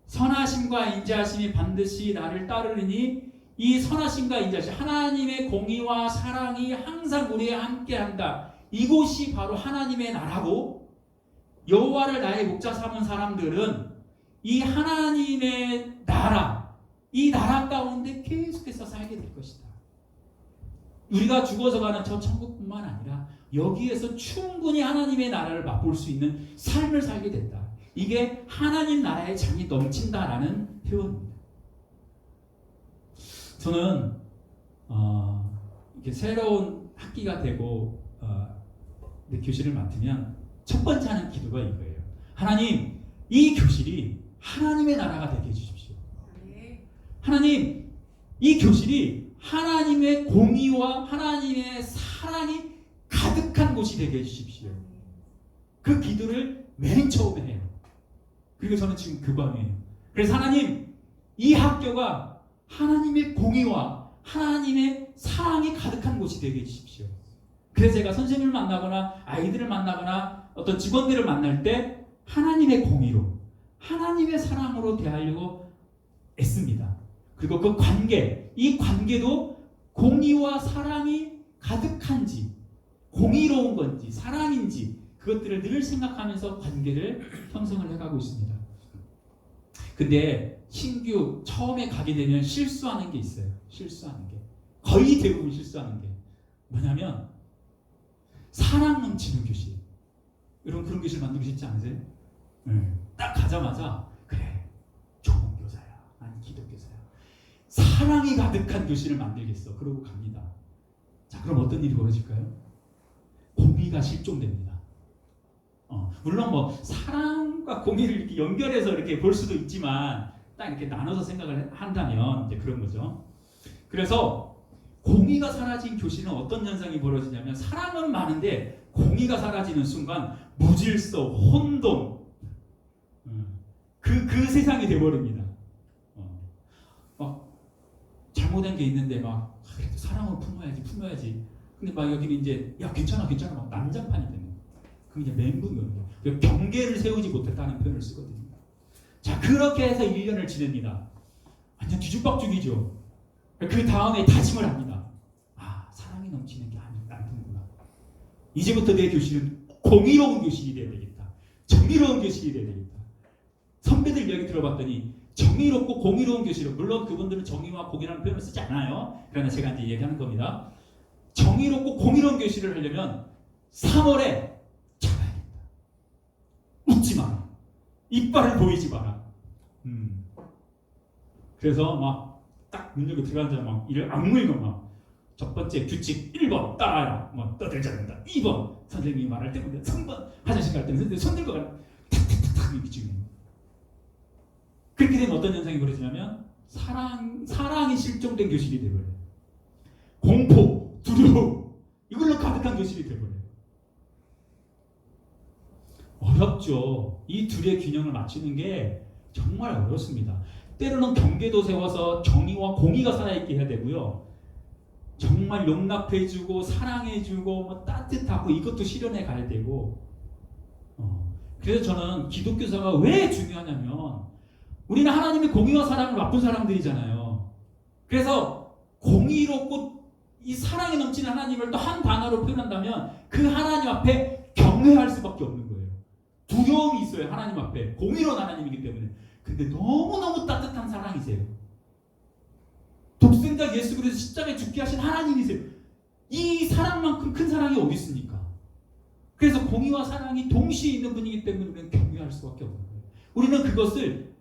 선하심과 인자하심이 반드시 나를 따르리니 이 선하심과 인자하심, 하나님의 공의와 사랑이 항상 우리와 함께한다. 이곳이 바로 하나님의 나라고, 여호와를 나의 목자 삼은 사람들은 이 하나님의 나라, 이 나라 가운데 계속해서 살게 될 것이다. 우리가 죽어서 가는 저 천국뿐만 아니라 여기에서 충분히 하나님의 나라를 맛볼 수 있는 삶을 살게 된다. 이게 하나님 나라의 장이 넘친다라는 표현입니다. 저는 이렇게 새로운 학기가 되고 교실을 맡으면 첫 번째 하는 기도가 이거예요. 하나님, 이 교실이 하나님의 나라가 되게 해주십시오. 하나님, 이 교실이 하나님의 공의와 하나님의 사랑이 가득한 곳이 되게 해주십시오. 그 기도를 맨 처음에 해요. 그리고 저는 지금 그 밤이에요. 그래서 하나님, 이 학교가 하나님의 공의와 하나님의 사랑이 가득한 곳이 되게 해주십시오. 그래서 제가 선생님을 만나거나 아이들을 만나거나 어떤 직원들을 만날 때 하나님의 공의로, 하나님의 사랑으로 대하려고 애씁니다. 그리고 그 관계, 이 관계도 공의와 사랑이 가득한지, 공의로운 건지, 사랑인지, 그것들을 늘 생각하면서 관계를 형성을 해가고 있습니다. 근데 신규 처음에 가게 되면 실수하는 게 있어요. 실수하는 게. 거의 대부분 실수하는 게 뭐냐면 사랑 넘치는 교실. 여러분 그런 교실 만들고 싶지 않으세요? 딱 가자마자 그래, 좋은 교사야. 난 기독교사야. 사랑이 가득한 교실을 만들겠어. 그러고 갑니다. 자, 그럼 어떤 일이 벌어질까요? 공의가 실종됩니다. 물론 뭐 사랑과 공의를 이렇게 연결해서 이렇게 볼 수도 있지만 딱 이렇게 나눠서 생각을 한다면 이제 그런 거죠. 그래서 공의가 사라진 교실은 어떤 현상이 벌어지냐면 사랑은 많은데 공의가 사라지는 순간 무질서, 혼돈, 그 세상이 돼버립니다. 막 잘못한 게 있는데 막 그래도 사랑을 품어야지. 근데 막 여기는 이제 야 괜찮아 막 난장판이 되는 거예요. 그럼 이제 멘붕이 오는 거예요. 경계를 세우지 못했다는 표현을 쓰거든요. 자, 그렇게 해서 1년을 지냅니다. 완전 뒤죽박죽이죠. 그 다음에 다짐을 합니다. 아, 사랑이 넘치는 게 아니구나. 이제부터 내 교실은 공의로운 교실이 돼야 되겠다. 정의로운 교실이 돼야 되겠다. 선배들 이야기 들어봤더니 정의롭고 공의로운 교실은, 물론 그분들은 정의와 공의라는 표현을 쓰지 않아요. 그러나 제가 이제 얘기하는 겁니다. 정의롭고 공의로운 교실을 하려면 3월에 참아야겠다. 웃지 마라. 이빨을 보이지 마라. 그래서 막 딱 문 열고 들어가자마자 막 이를 악물고 막 첫 번째 규칙 1번 따라야. 뭐 떠들지 않는다. 2번 선생님이 말할 때문에 3번 화장실 갈 때는 선생님 손 들고 가라. 탁탁탁탁 이렇게 지금. 그렇게 되면 어떤 현상이 벌어지냐면 사랑이 실종된 교실이 되버려요. 공포, 두려움, 이걸로 가득한 교실이 되버려요. 어렵죠. 이 둘의 균형을 맞추는 게 정말 어렵습니다. 때로는 경계도 세워서 정의와 공의가 살아있게 해야 되고요. 정말 용납해주고 사랑해주고 뭐 따뜻하고 이것도 실현해 가야 되고. 그래서 저는 기독교사가 왜 중요하냐면 우리는 하나님의 공의와 사랑을 맛본 사람들이잖아요. 그래서 공의롭고 이 사랑이 넘치는 하나님을 또 한 단어로 표현한다면 그 하나님 앞에 경외할 수밖에 없는 거예요. 두려움이 있어요. 하나님 앞에. 공의로운 하나님이기 때문에. 근데 너무너무 따뜻한 사랑이세요. 독생자 예수 그리스도 십자가에 죽게 하신 하나님이세요. 이 사랑만큼 큰 사랑이 어디 있습니까? 그래서 공의와 사랑이 동시에 있는 분이기 때문에 우리는 경외할 수밖에 없는 거예요. 우리는 그것을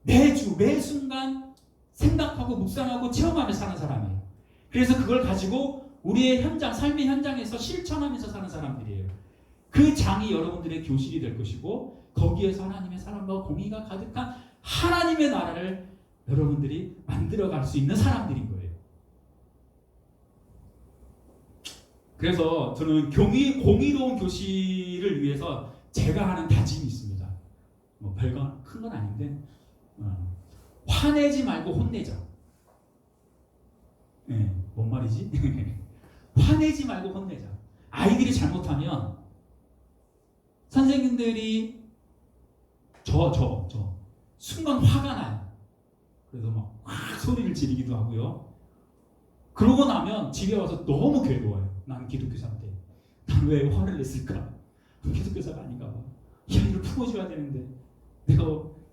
매주 매 순간 생각하고 묵상하고 체험하며 사는 사람이에요. 그래서 그걸 가지고 우리의 현장, 삶의 현장에서 실천하면서 사는 사람들이에요. 그 장이 여러분들의 교실이 될 것이고 거기에서 하나님의 사랑과 공의가 가득한 하나님의 나라를 여러분들이 만들어갈 수 있는 사람들인 거예요. 그래서 저는 공의로운 교실을 위해서 제가 하는 다짐이 있습니다. 뭐 별건 큰 건 아닌데 화내지 말고 혼내자. 네, 뭔 말이지? 화내지 말고 혼내자. 아이들이 잘못하면 선생님들이 저 순간 화가 나요. 그래서 막 소리를 지르기도 하고요. 그러고 나면 집에 와서 너무 괴로워요. 난 기독교사인데 난 왜 화를 냈을까? 기독교사가 아닌가 봐. 이 아이를 품어줘야 되는데 내가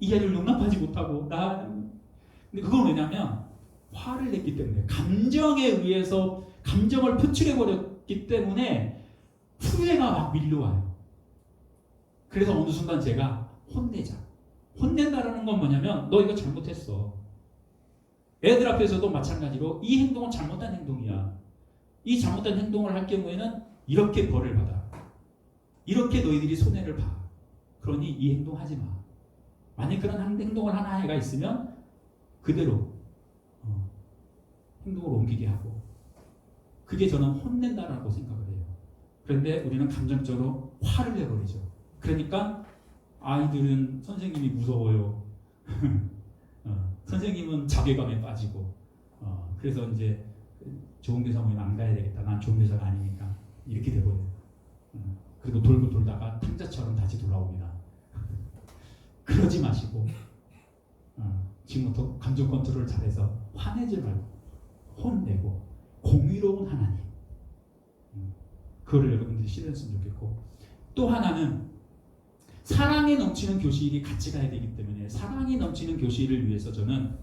이 아이를 용납하지 못하고 근데 그건 왜냐면 화를 냈기 때문에 감정에 의해서 감정을 표출해버렸기 때문에 후회가 막 밀려와요. 그래서 어느 순간 제가 혼내자. 혼낸다라는 건 뭐냐면 너 이거 잘못했어. 애들 앞에서도 마찬가지로 이 행동은 잘못된 행동이야. 이 잘못된 행동을 할 경우에는 이렇게 벌을 받아. 이렇게 너희들이 손해를 봐. 그러니 이 행동 하지 마. 만약 그런 행동을 하나 애가 있으면 그대로 행동을 옮기게 하고 그게 저는 혼낸다라고 생각을 해요. 그런데 우리는 감정적으로 화를 내버리죠. 그러니까 아이들은 선생님이 무서워요. 선생님은 자괴감에 빠지고 그래서 이제 좋은 교사 모임 안 가야 되겠다. 난 좋은 교사가 아니니까 이렇게 돼버려요. 그리고 돌고 돌다가 탕자처럼 다시 돌아옵니다. 그러지 마시고 지금부터 감정 컨트롤을 잘해서 화내지 말고 혼내고 공의로운 하나님 그거를 여러분들이 실현했으면 좋겠고 또 하나는 사랑이 넘치는 교실이 같이 가야 되기 때문에 사랑이 넘치는 교실을 위해서 저는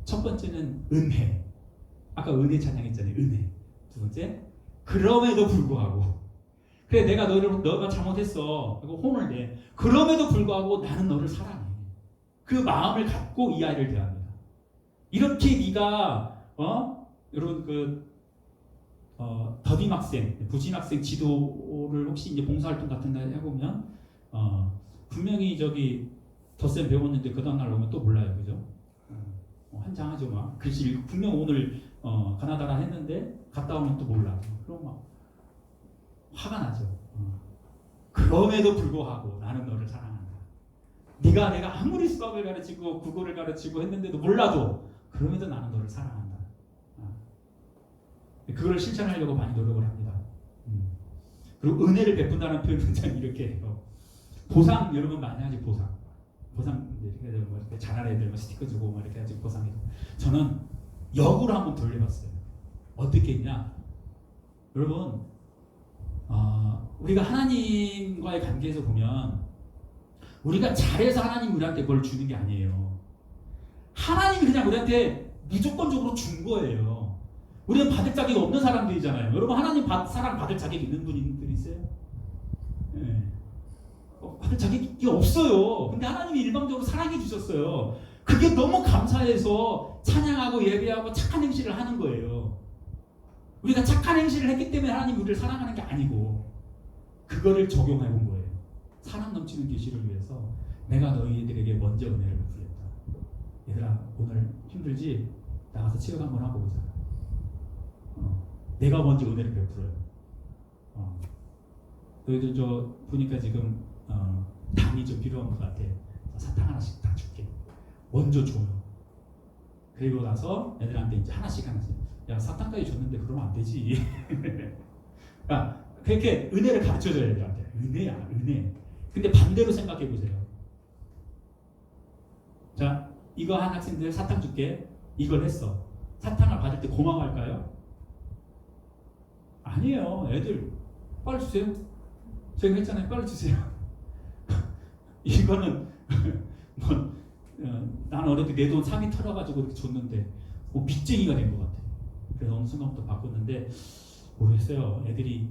첫 번째는 은혜. 아까 은혜 찬양했잖아요. 은혜. 두 번째 그럼에도 불구하고 그래 내가 너가 잘못했어. 그리고 혼을 내. 그럼에도 불구하고 나는 너를 사랑해. 그 마음을 갖고 이 아이를 대합니다. 이렇게 네가 여러분 더딘 학생, 부진 학생 지도를 혹시 이제 봉사활동 같은 거 해보면 분명히 저기 덧셈 배웠는데 그 다음날 오면 또 몰라요, 그죠? 한장하죠 막 글씨 분명 오늘 가나다라 했는데 갔다 오면 또 몰라. 그럼 막 화가 나죠. 그럼에도 불구하고 나는 너를 사랑한다. 내가 아무리 수학을 가르치고 국어를 가르치고 했는데도 몰라도 그럼에도 나는 너를 사랑한다. 그걸 실천하려고 많이 노력을 합니다. 그리고 은혜를 베푼다는 표현은 전 이렇게 해요. 보상 여러분 많이 하지 보상 이렇게 뭐 이렇게 잘한 애들 뭐 스티커 주고 뭐 이렇게 해가지고 보상해. 저는 역으로 한번 돌려봤어요. 어떻게 했냐? 여러분 우리가 하나님과의 관계에서 보면 우리가 잘해서 하나님 우리한테 뭘 주는 게 아니에요. 하나님이 그냥 우리한테 무조건적으로 준 거예요. 우리는 받을 자격이 없는 사람들이잖아요. 여러분 하나님 사랑 받을 자격이 있는 분들 있어요? 네. 받을 자격이 없어요. 근데 하나님이 일방적으로 사랑해 주셨어요. 그게 너무 감사해서 찬양하고 예배하고 착한 행실을 하는 거예요. 우리가 착한 행실을 했기 때문에 하나님이 우리를 사랑하는 게 아니고 그거를 적용해 본 거예요. 사랑 넘치는 계시를 위해서 내가 너희들에게 먼저 은혜를 베풀겠다. 얘들아 오늘 힘들지? 나가서 체육 한번 하고 오자. 내가 먼저 은혜를 베풀어요. 너희들 저 보니까 지금 당이 좀 필요한 것 같아. 사탕 하나씩 다 줄게. 먼저 줘요. 그리고 나서 애들한테 이제 하나씩 야 사탕까지 줬는데 그러면 안 되지. 그러니까 그렇게 은혜를 가르쳐줘야 돼요. 애들한테. 은혜야 은혜. 근데 반대로 생각해 보세요. 자 이거 한 학생들 사탕 줄게. 이걸 했어. 사탕을 받을 때 고마워할까요? 아니에요. 애들 빨리 주세요. 제가 했잖아요. 빨리 주세요. 이거는 나는 어릴 때 내 돈 사기 털어가지고 이렇게 줬는데 빚쟁이가 된 것 같아. 그래서 어느 순간부터 바꿨는데 모르겠어요. 애들이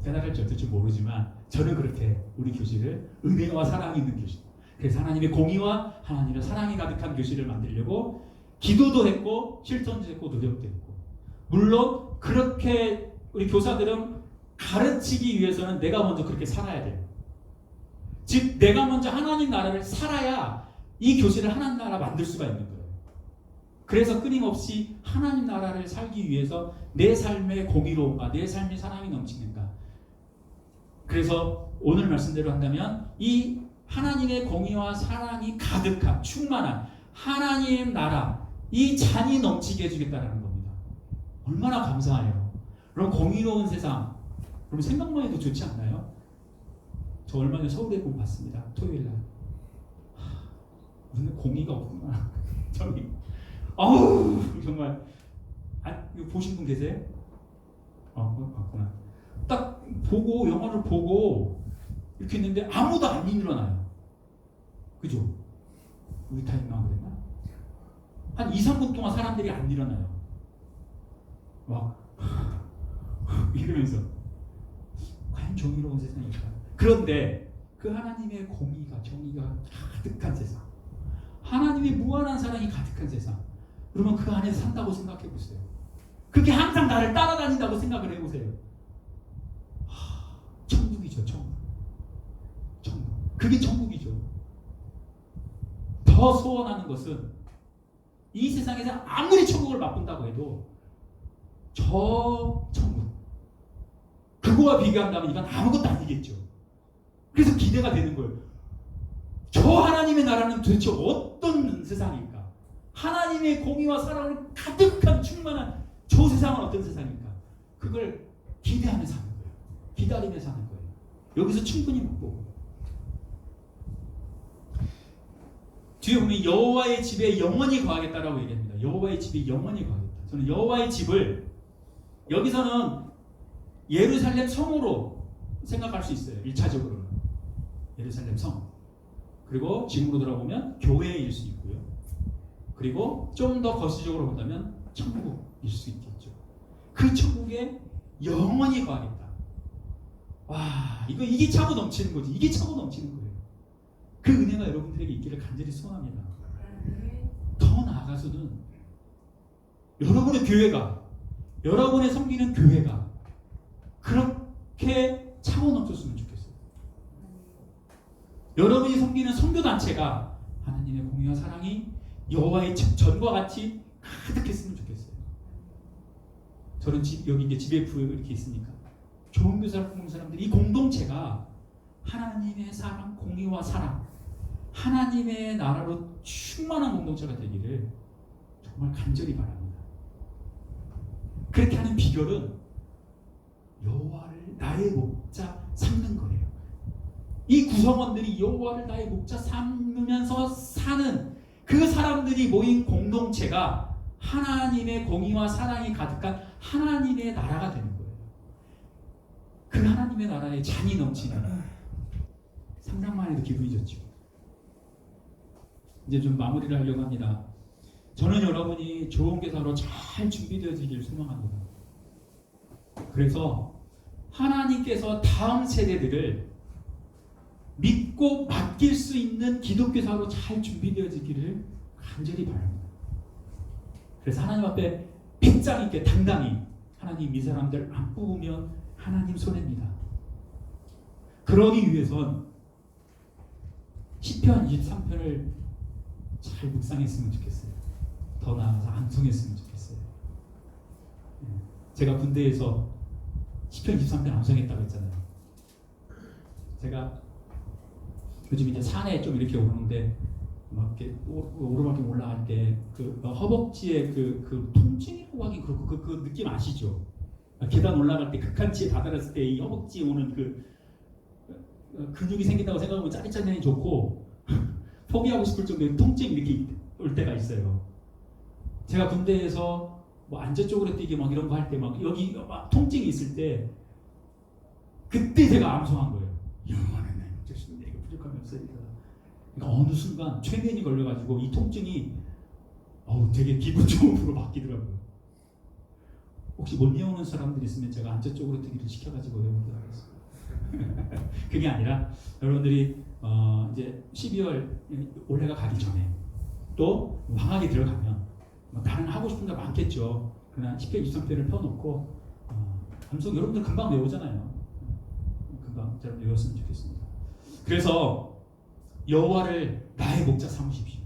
깨달을지 어떨지 모르지만 저는 그렇게 우리 교실을 은혜와 사랑이 있는 교실, 그래서 하나님의 공의와 하나님의 사랑이 가득한 교실을 만들려고 기도도 했고 실천도 했고 노력도 했고, 물론 그렇게 우리 교사들은 가르치기 위해서는 내가 먼저 그렇게 살아야 돼요. 즉 내가 먼저 하나님 나라를 살아야 이 교실을 하나님 나라 만들 수가 있는 거예요. 그래서 끊임없이 하나님 나라를 살기 위해서 내 삶의 공의로움과 내 삶의 사랑이 넘치는가. 그래서 오늘 말씀대로 한다면 이 하나님의 공의와 사랑이 가득한 충만한 하나님 나라, 이 잔이 넘치게 해주겠다는 겁니다. 얼마나 감사해요. 그럼 공의로운 세상, 그럼 생각만 해도 좋지 않나요? 저 얼마 전에 서울에 공 봤습니다. 토요일날. 우리는 공의가 없구나. 저기 아우 정말. 이거 보신 분 계세요? 봤구나. 딱 보고 영화를 보고 이렇게 했는데 아무도 안 일어나요. 그죠? 우리 타임만 그랬나? 한 2, 3분 동안 사람들이 안 일어나요. 막 이러면서 과연 정의로운 세상일까? 그런데 그 하나님의 공의가 정의가 가득한 세상, 하나님의 무한한 사랑이 가득한 세상, 그러면 그 안에서 산다고 생각해 보세요. 그게 항상 나를 따라다닌다고 생각을 해보세요. 천국이죠. 천국. 그게 천국이죠. 더 소원하는 것은 이 세상에서 아무리 천국을 맛본다고 해도 저 천국, 그거와 비교한다면 이건 아무것도 아니겠죠. 그래서 기대가 되는 거예요. 저 하나님의 나라는 도대체 어떤 세상일까? 하나님의 공의와 사랑을 가득한 충만한 저 세상은 어떤 세상일까? 그걸 기대하며 사는 거예요. 기다리며 사는 거예요. 여기서 충분히 맛보고. 뒤에 보면 여호와의 집에 영원히 거하겠다라고 얘기합니다. 여호와의 집에 영원히 거하겠다. 저는 여호와의 집을 여기서는 예루살렘 성으로 생각할 수 있어요. 1차적으로는 예루살렘 성, 그리고 지금으로 돌아보면 교회일 수 있고요. 그리고 좀 더 거시적으로 본다면 천국일 수 있겠죠. 그 천국에 영원히 거하겠다. 와, 이게 차고 넘치는 거지. 이게 차고 넘치는 거예요. 그 은혜가 여러분들에게 있기를 간절히 소원합니다. 더 나아가서는 여러분의 교회가, 여러분의 섬기는 교회가 그렇게 차고 넘쳤으면 좋겠어요. 여러분이 섬기는 선교단체가 하나님의 공의와 사랑이 여호와의 전과 같이 가득했으면 좋겠어요. 저는 여기 이제 GBF 이렇게 있으니까 좋은 교사를 뽑는 사람들이 이 공동체가 하나님의 사랑, 공의와 사랑, 하나님의 나라로 충만한 공동체가 되기를 정말 간절히 바랍니다. 그렇게 하는 비결은 여호와를 나의 목자 삼는 거예요. 이 구성원들이 여호와를 나의 목자 삼으면서 사는 그 사람들이 모인 공동체가 하나님의 공의와 사랑이 가득한 하나님의 나라가 되는 거예요. 그 하나님의 나라에 잔이 넘치는, 상상만 해도 기분이 좋죠. 이제 좀 마무리를 하려고 합니다. 저는 여러분이 좋은 교사로 잘 준비되어지기를 소망합니다. 그래서 하나님께서 다음 세대들을 믿고 맡길 수 있는 기독교사로 잘 준비되어지기를 간절히 바랍니다. 그래서 하나님 앞에 빗장 있게 당당히 하나님 이 사람들 안 뽑으면 하나님 손해입니다. 그러기 위해선 시편 23편을 잘 묵상했으면 좋겠어요. 더 나아가서 암송했으면 좋겠어요. 제가 군대에서 시편 23편 암송했다고 했잖아요. 제가 요즘 이제 산에 좀 이렇게 오르는데 막 이렇게 오르막에 올라갈 때 그 허벅지에 그 통증이라고 하긴 그렇고 그 느낌 아시죠? 계단 올라갈 때 극한치에 다다랐을 때 이 허벅지에 오는 그 근육이 생긴다고 생각하면 짜릿짜릿하니 좋고 포기하고 싶을 정도의 통증이 이렇게 올 때가 있어요. 제가 군대에서 뭐 안전 쪽으로 뛰기 막 이런 거 할 때 막 여기 막 통증이 있을 때 그때 제가 암송한 거예요. 영원한 나의 목자신 내게 부족함이 없으리라. 그러니까 어느 순간 최면이 걸려가지고 이 통증이 되게 기분 좋음으로 바뀌더라고요. 혹시 못 외우는 사람들이 있으면 제가 안쪽으로 듣기를 시켜가지고 외우도록 하겠습니다. 그게 아니라 여러분들이 이제 12월 올해가 가기 전에 또 방학이 들어가면 다른 하고 싶은 게 많겠죠. 그러나 10편, 23편을 펴놓고 감성 여러분들 금방 외우잖아요. 금방 잘 외웠으면 좋겠습니다. 그래서 여호와를 나의 목자 삼으십시오.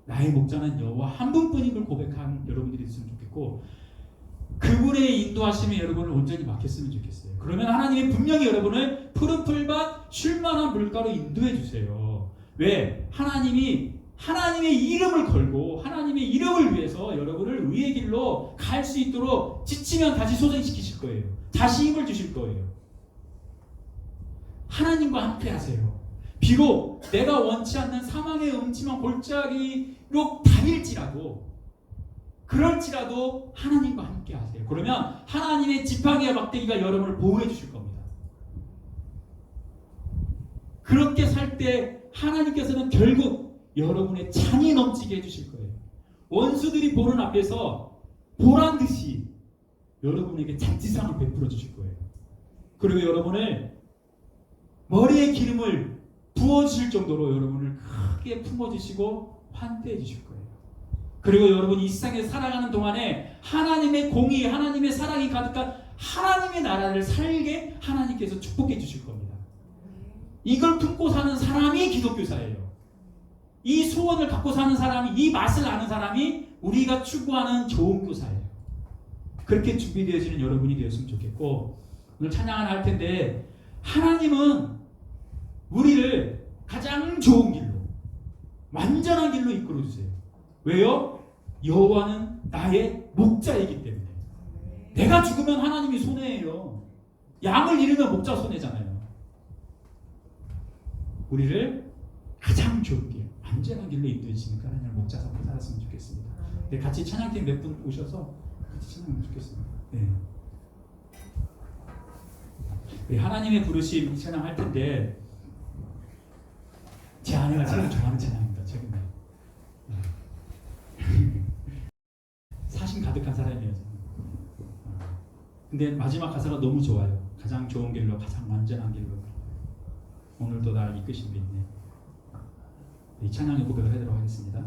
나의 목자는 여호와 한 분뿐인 걸 고백한 여러분들이 있으면 좋겠고 그분의 인도하심에 여러분을 온전히 맡겼으면 좋겠어요. 그러면 하나님이 분명히 여러분을 푸른 풀밭 쉴만한 물가로 인도해 주세요. 왜? 하나님이 하나님의 이름을 걸고 하나님의 이름을 위해서 여러분을 의의 길로 갈 수 있도록 지치면 다시 소생시키실 거예요. 다시 힘을 주실 거예요. 하나님과 함께 하세요. 비록 내가 원치 않는 사망의 음침한 골짜기로 다닐지라도 그럴지라도 하나님과 함께 하세요. 그러면 하나님의 지팡이와 막대기가 여러분을 보호해 주실 겁니다. 그렇게 살 때 하나님께서는 결국 여러분의 잔이 넘치게 해주실 거예요. 원수들이 보는 앞에서 보란 듯이 여러분에게 잔치상을 베풀어 주실 거예요. 그리고 여러분을 머리에 기름을 부어주실 정도로 여러분을 크게 품어주시고 환대해 주실 거예요. 그리고 여러분이 이 세상에 살아가는 동안에 하나님의 공의, 하나님의 사랑이 가득한 하나님의 나라를 살게 하나님께서 축복해 주실 겁니다. 이걸 품고 사는 사람이 기독교사예요. 이 소원을 갖고 사는 사람이, 이 맛을 아는 사람이 우리가 추구하는 좋은 교사예요. 그렇게 준비되어지는 여러분이 되었으면 좋겠고 오늘 찬양을 할 텐데 하나님은 우리를 가장 좋은 길로, 완전한 길로 이끌어 주세요. 왜요? 여호와는 나의 목자이기 때문에. 내가 죽으면 하나님이 손해예요. 양을 잃으면 목자 손해잖아요. 우리를 가장 좋은 길, 완전한 길로 인도해 주시니까 하나님을 목자 삼고 살았으면 좋겠습니다. 네, 같이 찬양팀 몇 분 오셔서 같이 찬양하면 좋겠습니다. 네. 네, 하나님의 부르심 찬양할 텐데 제 아내가 제일 좋아하는 찬양입니다. 최근에 사심 가득한 사람이에요. 근데 마지막 가사가 너무 좋아요. 가장 좋은 길로, 가장 완전한 길로 오늘도 날 이끄신 믿네. 이 찬양의 고백을 하도록 하겠습니다.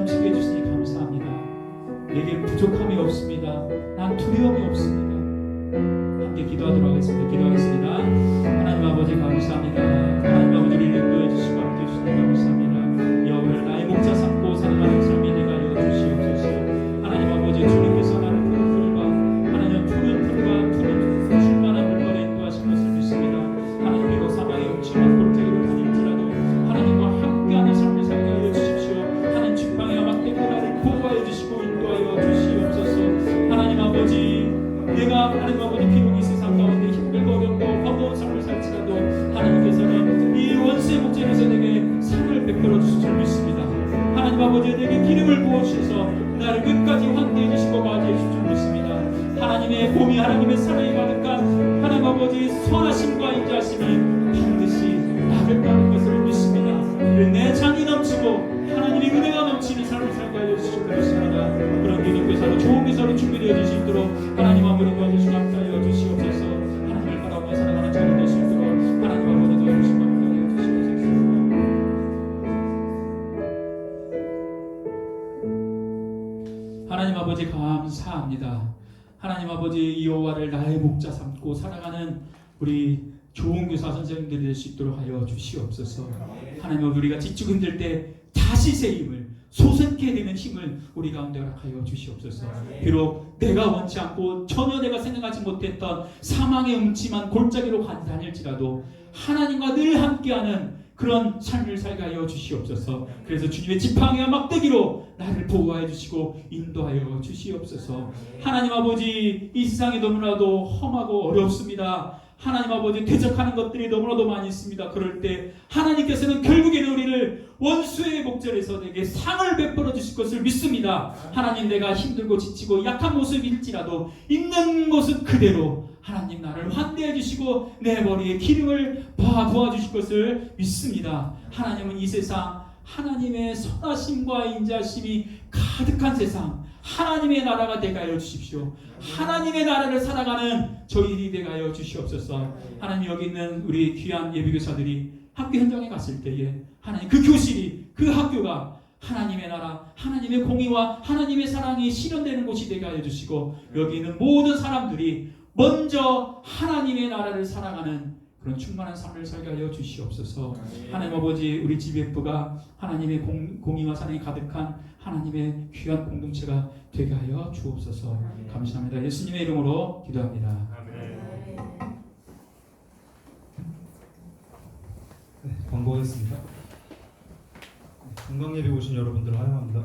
넘치게 해주시니 감사합니다. 내게 부족함이 없습니다. 난 두려움이 없습니다. 함께 기도하도록 하겠습니다. 기도하겠습니다. 하나님 아버지 감사합니다. 하나님 아버지를 인도해 주시고 함께 해주시니 감사합니다. 여호와를 나의 목자 삼고 살아가는 삶이 되게 하여 주시옵소서. 하나님 아버지 주님께서 나를 푸른 풀과 하나님 푸른 풀과 푸른 쉴만한 물건에 인도하신 것을 믿습니다. 하나님 비록 사망의 음침한 골짜기로 다닐지라도 하나님과 함께하는 삶을 살게 하여 주십시오. 하나님 지팡이와 막대기로 나를 보호하여 주시고 인도하여 주시옵소서. 하나님 아버지 내가 하나님 아버지 비록 이 세상 가운데 힘들고 어렵고 버거운 삶을 살지라도 하나님께서는 이 원수의 목전에서 내게 상을 베풀어 주실 줄 믿습니다. 하나님 아버지 내게 기름을 부어주셔서 나를 끝까지 환대해 주시고 맞이해 주실 줄 믿습니다. 하나님의 봄이 하나님의 사랑이 가득한 하나님 아버지 선하심과 인자하심이 반드시 나를 따를 것을 믿습니다. 내 장이 넘치고 하나님의 은혜가 넘치는 삶을 살게 하여 주실 줄 믿습니다. 그런 기름 교사로 좋은 교사로 준비되어 주실 수 있도록 하나님 아버지 도와주시고 함께하여 주시옵소서. 하나님을 바라보며 살아가는 자리 될 수 있도록 하나님 아버지 도와주시고 함께하여 주시옵소서. 하나님 아버지 감사합니다. 하나님 아버지 여호와를 나의 목자 삼고 살아가는 우리 좋은 교사 선생님들이 될 수 있도록 하여 주시옵소서. 하나님 아버지 우리가 지치고 힘들 때 다시 새 힘을 솟게 되는 힘을 우리 가운데 허락하여 주시옵소서. 비록 내가 원치 않고 전혀 내가 생각하지 못했던 사망의 음침한 골짜기로 다닐지라도 하나님과 늘 함께하는 그런 삶을 살게 하여 주시옵소서. 그래서 주님의 지팡이와 막대기로 나를 보호하여 주시고 인도하여 주시옵소서. 하나님 아버지 이 세상이 너무나도 험하고 어렵습니다. 하나님 아버지 대적하는 것들이 너무나도 많이 있습니다. 그럴 때 하나님께서는 결국에는 우리를 원수의 목전에서 내게 상을 베풀어 주실 것을 믿습니다. 하나님 내가 힘들고 지치고 약한 모습일지라도 있는 모습 그대로 하나님 나를 환대해 주시고 내 머리에 기름을 부어 주실 것을 믿습니다. 하나님은 이 세상 하나님의 선하심과 인자심이 가득한 세상 하나님의 나라가 되게 하여 주십시오. 하나님의 나라를 살아가는 저희들이 되게 하여 주시옵소서. 하나님 여기 있는 우리 귀한 예비교사들이 학교 현장에 갔을 때에 하나님 그 교실이 그 학교가 하나님의 나라 하나님의 공의와 하나님의 사랑이 실현되는 곳이 되게 하여 주시고 여기 있는 모든 사람들이 먼저 하나님의 나라를 살아가는 그런 충만한 삶을 살게 하여 주시옵소서. 하나님 아버지 우리 GBF가 하나님의 공의와 사랑이 가득한 하나님의 귀한 공동체가 되게 하여 주옵소서. 감사합니다. 예수님의 이름으로 기도합니다. 네, 광고하겠습니다. 종강예배 오신 여러분들을 환영합니다.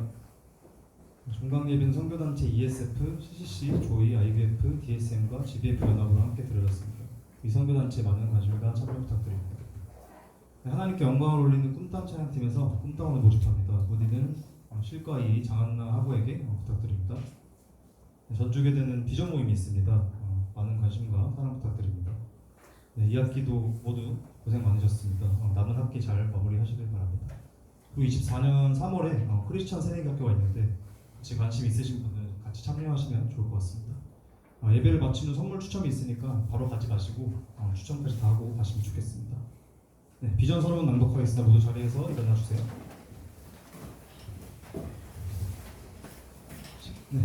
종강예배는 선교단체 ESF, CCC, 조이, IBF, DSM과 GBF 연합으로 함께 들어졌습니다. 이 선교단체에 많은 관심과 참여 부탁드립니다. 네, 하나님께 영광을 올리는 꿈땅 찬양팀에서 꿈땅을 모집합니다. 문의는 실과이 장한나 하부에게 부탁드립니다. 네, 전주교대는 비전 모임이 있습니다. 많은 관심과 사랑 부탁드립니다. 네, 이 학기도 모두 고생 많으셨습니다. 남은 학기 잘 마무리하시길 바랍니다. 그리고 24년 3월에 크리스천 새내기 학교가 있는데 같이 관심 있으신 분은 같이 참여하시면 좋을 것 같습니다. 예배를 마치는 선물 추첨이 있으니까 바로 가지 마시고 추첨까지 다 하고 가시면 좋겠습니다. 네, 비전 서론 낭독하겠습니다. 모두 자리에서 일어나 주세요. 네.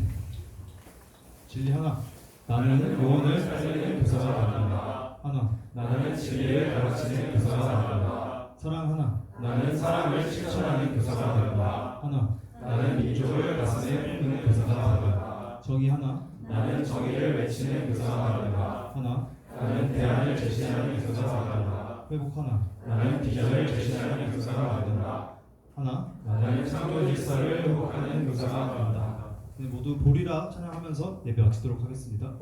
진리 하나. 나는 영혼을 살리는 교사가 됩니다. 하나. 나는 진리를 가르치는 교사가 됩니다. 사랑 하나. 나는 사랑을 실천하는 교사가 됩니다. 하나. 나는 민족을 가슴에 품는 교사가 됩니다. 정의 하나. 나는 정의를 외치는 교사가 됩니다. 하나. 나는 대안을 제시하는 교사가 됩니다. 회복 하나. 나는 비전을 제시하는 교사가 됩니다. 하나. 나는 창조 질서를 회복하는 교사가 됩니다. 네, 모두 보리라 찬양하면서 예배 마치도록 하겠습니다.